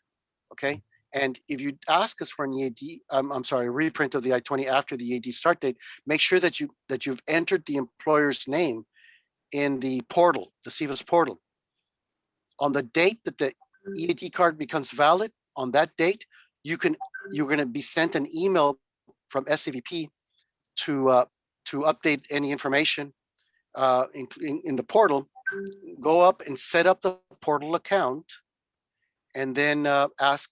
Okay. And if you ask us for an EAD, I'm sorry, a reprint of the I-20 after the EAD start date, make sure that you've entered the employer's name in the portal, the SEVIS portal. On the date that the EAD card becomes valid, on that date, you're going to be sent an email from SCVP to update any information in the portal. Go up and set up the portal account, and then ask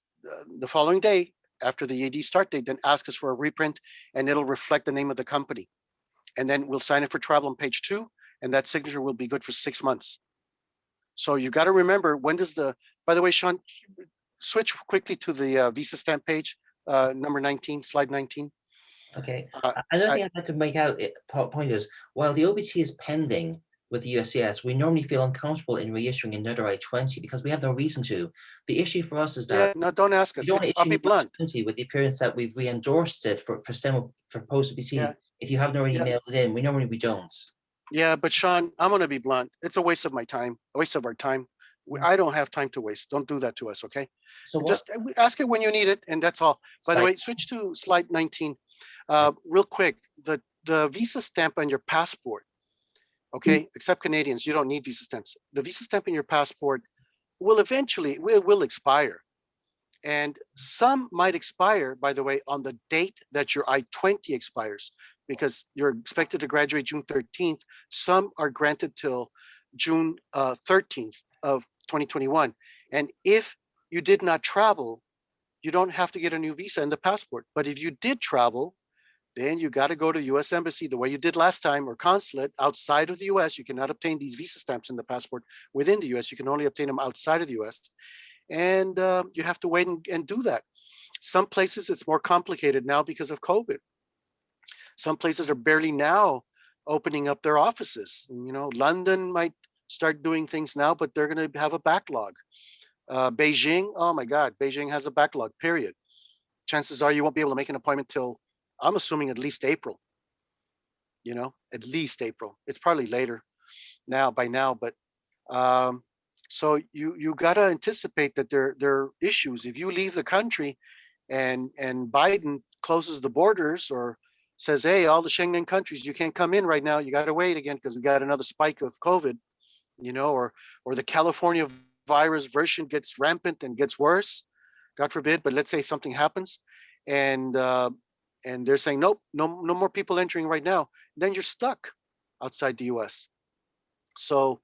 the following day after the EAD start date, then ask us for a reprint, and it'll reflect the name of the company. And then we'll sign it for travel on page 2, and that signature will be good for 6 months. So you got to remember, when does by the way, Sean, switch quickly to the visa stamp page, number 19, slide 19. Okay. Another thing I'd like to make out point is, while the OPT is pending with the USCIS, we normally feel uncomfortable in reissuing another I-20 because we have no reason to. The issue for us is that no, don't ask us. I'll be blunt. With the appearance that we've re-endorsed it for STEM for post OPT. Yeah. If you haven't already mailed it in, we don't. Yeah, but Sean, I'm going to be blunt. It's a waste of my time, a waste of our time. I don't have time to waste. Don't do that to us, okay? So just ask it when you need it, and that's all. By the way, switch to slide 19. Real quick, the visa stamp on your passport, okay, except Canadians, you don't need visa stamps. The visa stamp in your passport will eventually will expire. And some might expire, by the way, on the date that your I-20 expires, because you're expected to graduate June 13th. Some are granted till June 13th of 2021. And if you did not travel, you don't have to get a new visa in the passport. But if you did travel, then you got to go to US Embassy the way you did last time, or consulate outside of the US. You cannot obtain these visa stamps in the passport within the US. You can only obtain them outside of the US. And you have to wait and do that. Some places it's more complicated now because of COVID. Some places are barely now opening up their offices. You know, London might start doing things now, but they're going to have a backlog. Beijing, oh my God, Beijing has a backlog, period. Chances are you won't be able to make an appointment till, I'm assuming, at least April. You know, at least April. It's probably later by now, but so you got to anticipate that there are issues. If you leave the country and Biden closes the borders or says, hey, all the Schengen countries, you can't come in right now. You got to wait again because we got another spike of COVID, or the California virus version gets rampant and gets worse, God forbid. But let's say something happens, and they're saying, nope, no more people entering right now. Then you're stuck outside the U.S. So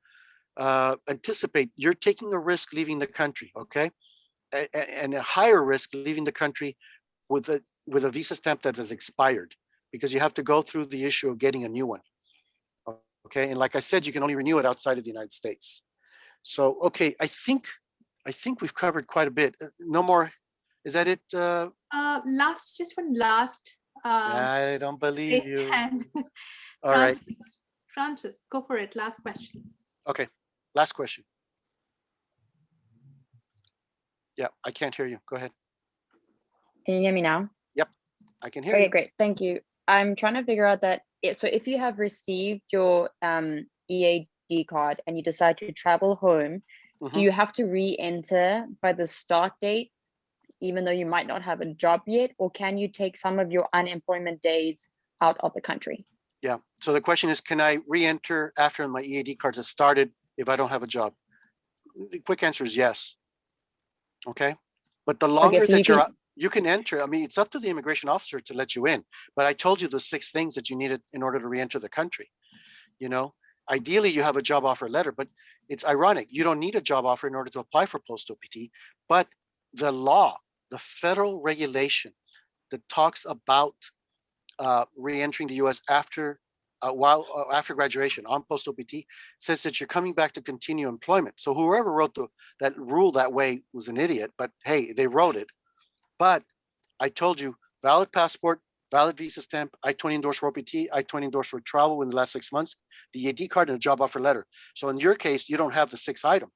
anticipate you're taking a risk leaving the country, okay, and a higher risk leaving the country with a visa stamp that has expired, because you have to go through the issue of getting a new one. Okay, and like I said, you can only renew it outside of the United States. So okay, I think we've covered quite a bit. No more. Is that it? Just one last I don't believe raised you. hand. All right. Francis, go for it. Last question. Okay. Last question. Yeah, I can't hear you. Go ahead. Can you hear me now? I can hear Okay, you. great. Thank you. I'm trying to figure out that. So if you have received your EAD card and you decide to travel home, Mhm. do you have to re-enter by the start date, even though you might not have a job yet, or can you take some of your unemployment days out of the country? Yeah. So the question is, can I re-enter after my EAD cards have started if I don't have a job? The quick answer is yes. Okay. But the longer so that you can enter, I mean, it's up to the immigration officer to let you in. But I told you the 6 things that you needed in order to re-enter the country. Ideally you have a job offer letter, but it's ironic. You don't need a job offer in order to apply for post OPT, but the law, the federal regulation that talks about re-entering the U.S. after graduation on post OPT says that you're coming back to continue employment. So whoever wrote that rule that way was an idiot, but hey, they wrote it. But I told you, valid passport, valid visa stamp, I-20 endorsed for OPT, I-20 endorsed for travel in the last 6 months, the EAD card, and a job offer letter. So in your case, you don't have the 6th item.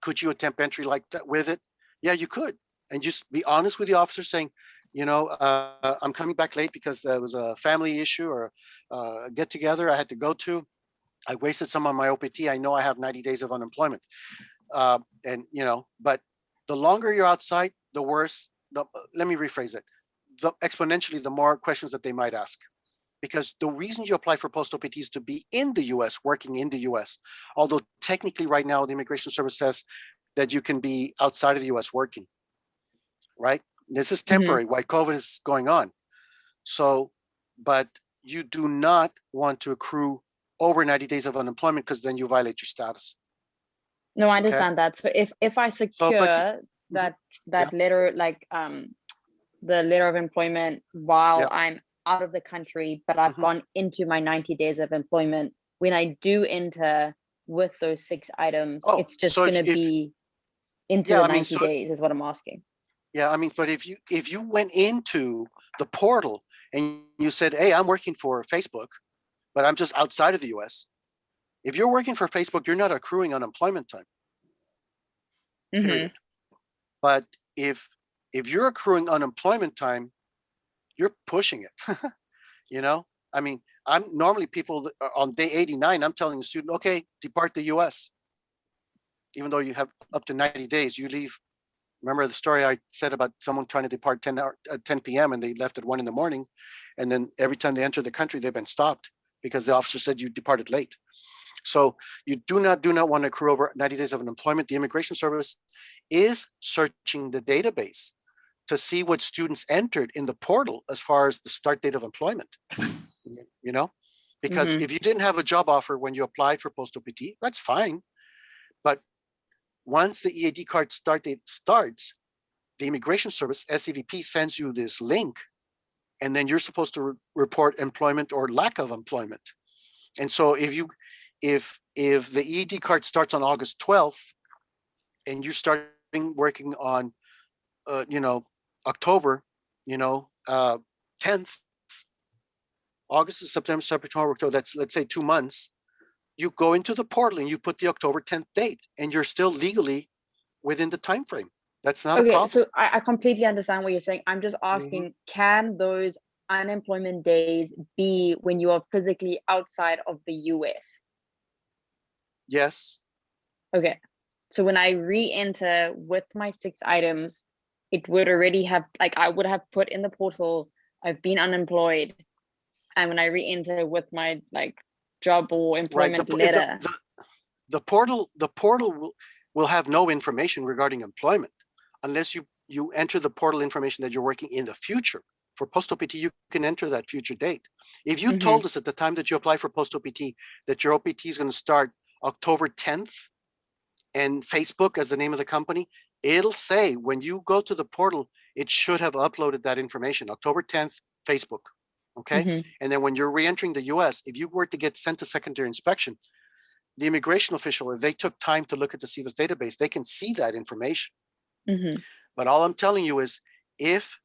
Could you attempt entry like that with it? Yeah, you could. And just be honest with the officer saying, I'm coming back late because there was a family issue or a get together I had to go to. I wasted some on my OPT. I know I have 90 days of unemployment. But the longer you're outside, the worse. Let me rephrase it. Exponentially, the more questions that they might ask. Because the reason you apply for post OPT is to be in the US, working in the US. Although technically right now, the Immigration Service says that you can be outside of the US working, right? This is temporary while COVID is going on. So, but you do not want to accrue over 90 days of unemployment because then you violate your status. No, I understand that. So if I secure that letter, like the letter of employment while I'm out of the country, but I've gone into my 90 days of employment, when I do enter with those 6 items, it's just going to be into the 90 days is what I'm asking. Yeah, I mean, but if you went into the portal and you said, hey, I'm working for Facebook, but I'm just outside of the US. If you're working for Facebook, you're not accruing unemployment time. Period. But if you're accruing unemployment time, you're pushing it. I mean, I'm normally people on day 89, I'm telling the student, okay, depart the US. Even though you have up to 90 days, you leave. Remember the story I said about someone trying to depart 10 p.m. and they left at 1 a.m. And then every time they enter the country, they've been stopped because the officer said you departed late. So you do not want to accrue over 90 days of unemployment. The Immigration Service is searching the database to see what students entered in the portal as far as the start date of employment, because if you didn't have a job offer when you applied for post OPT, that's fine. But once the EAD card start date starts, the Immigration Service, SCVP, sends you this link, and then you're supposed to report employment or lack of employment. And so if the EAD card starts on August 12th and you're starting working on, October, 10th, August to September, October, that's, let's say, 2 months. You go into the portal and you put the October 10th date and you're still legally within the time frame. That's not a problem. So I completely understand what you're saying. I'm just asking, can those unemployment days be when you are physically outside of the US? Yes. Okay. So when I re-enter with my 6 items, it would already have, like, I would have put in the portal, I've been unemployed. And when I re-enter with my like job or Right. employment letter, The portal will have no information regarding employment unless you enter the portal information that you're working in the future. For post OPT, you can enter that future date. If you told us at the time that you apply for post OPT that your OPT is going to start October 10th, and Facebook as the name of the company, it'll say when you go to the portal, it should have uploaded that information. October 10th, Facebook. Okay. And then when you're re-entering the US, if you were to get sent to secondary inspection, the immigration official, if they took time to look at the SEVIS database, they can see that information. But all I'm telling you is if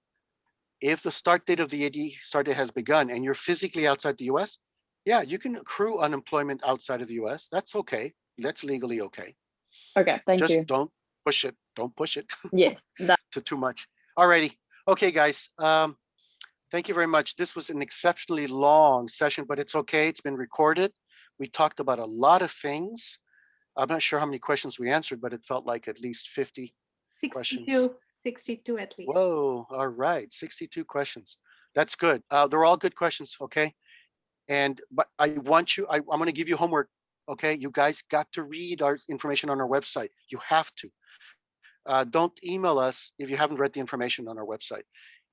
the start date of the AD start date has begun and you're physically outside the US, yeah, you can accrue unemployment outside of the US. That's okay. That's legally okay. okay, thank you. Just don't push it. Don't push it Yes, that to too much. Alrighty. Okay, guys. Thank you very much. This was an exceptionally long session, but it's okay. It's been recorded. We talked about a lot of things. I'm not sure how many questions we answered, but it felt like at least 50 questions. 62 at least. Whoa, all right, 62 questions. That's good. They're all good questions, okay? But I'm gonna give you homework, okay? You guys got to read our information on our website. You have to. Don't email us if you haven't read the information on our website.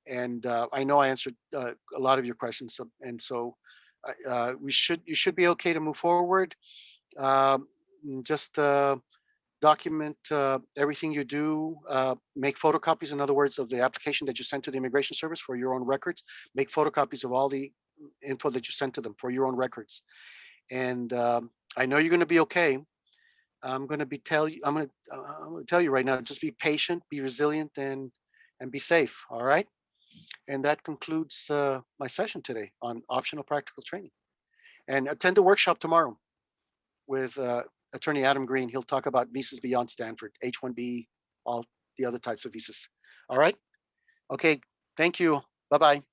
And I know I answered a lot of your questions, so you should be okay to move forward. Just document everything you do. Make photocopies, in other words, of the application that you sent to the Immigration Service for your own records. Make photocopies of all the info that you sent to them for your own records. And I know you're going to be okay. I'm going to tell you right now, just be patient, be resilient, and be safe. All right. And that concludes my session today on optional practical training. And attend the workshop tomorrow with Attorney Adam Green. He'll talk about visas beyond Stanford, H-1B, all the other types of visas. All right. Okay. Thank you. Bye-bye.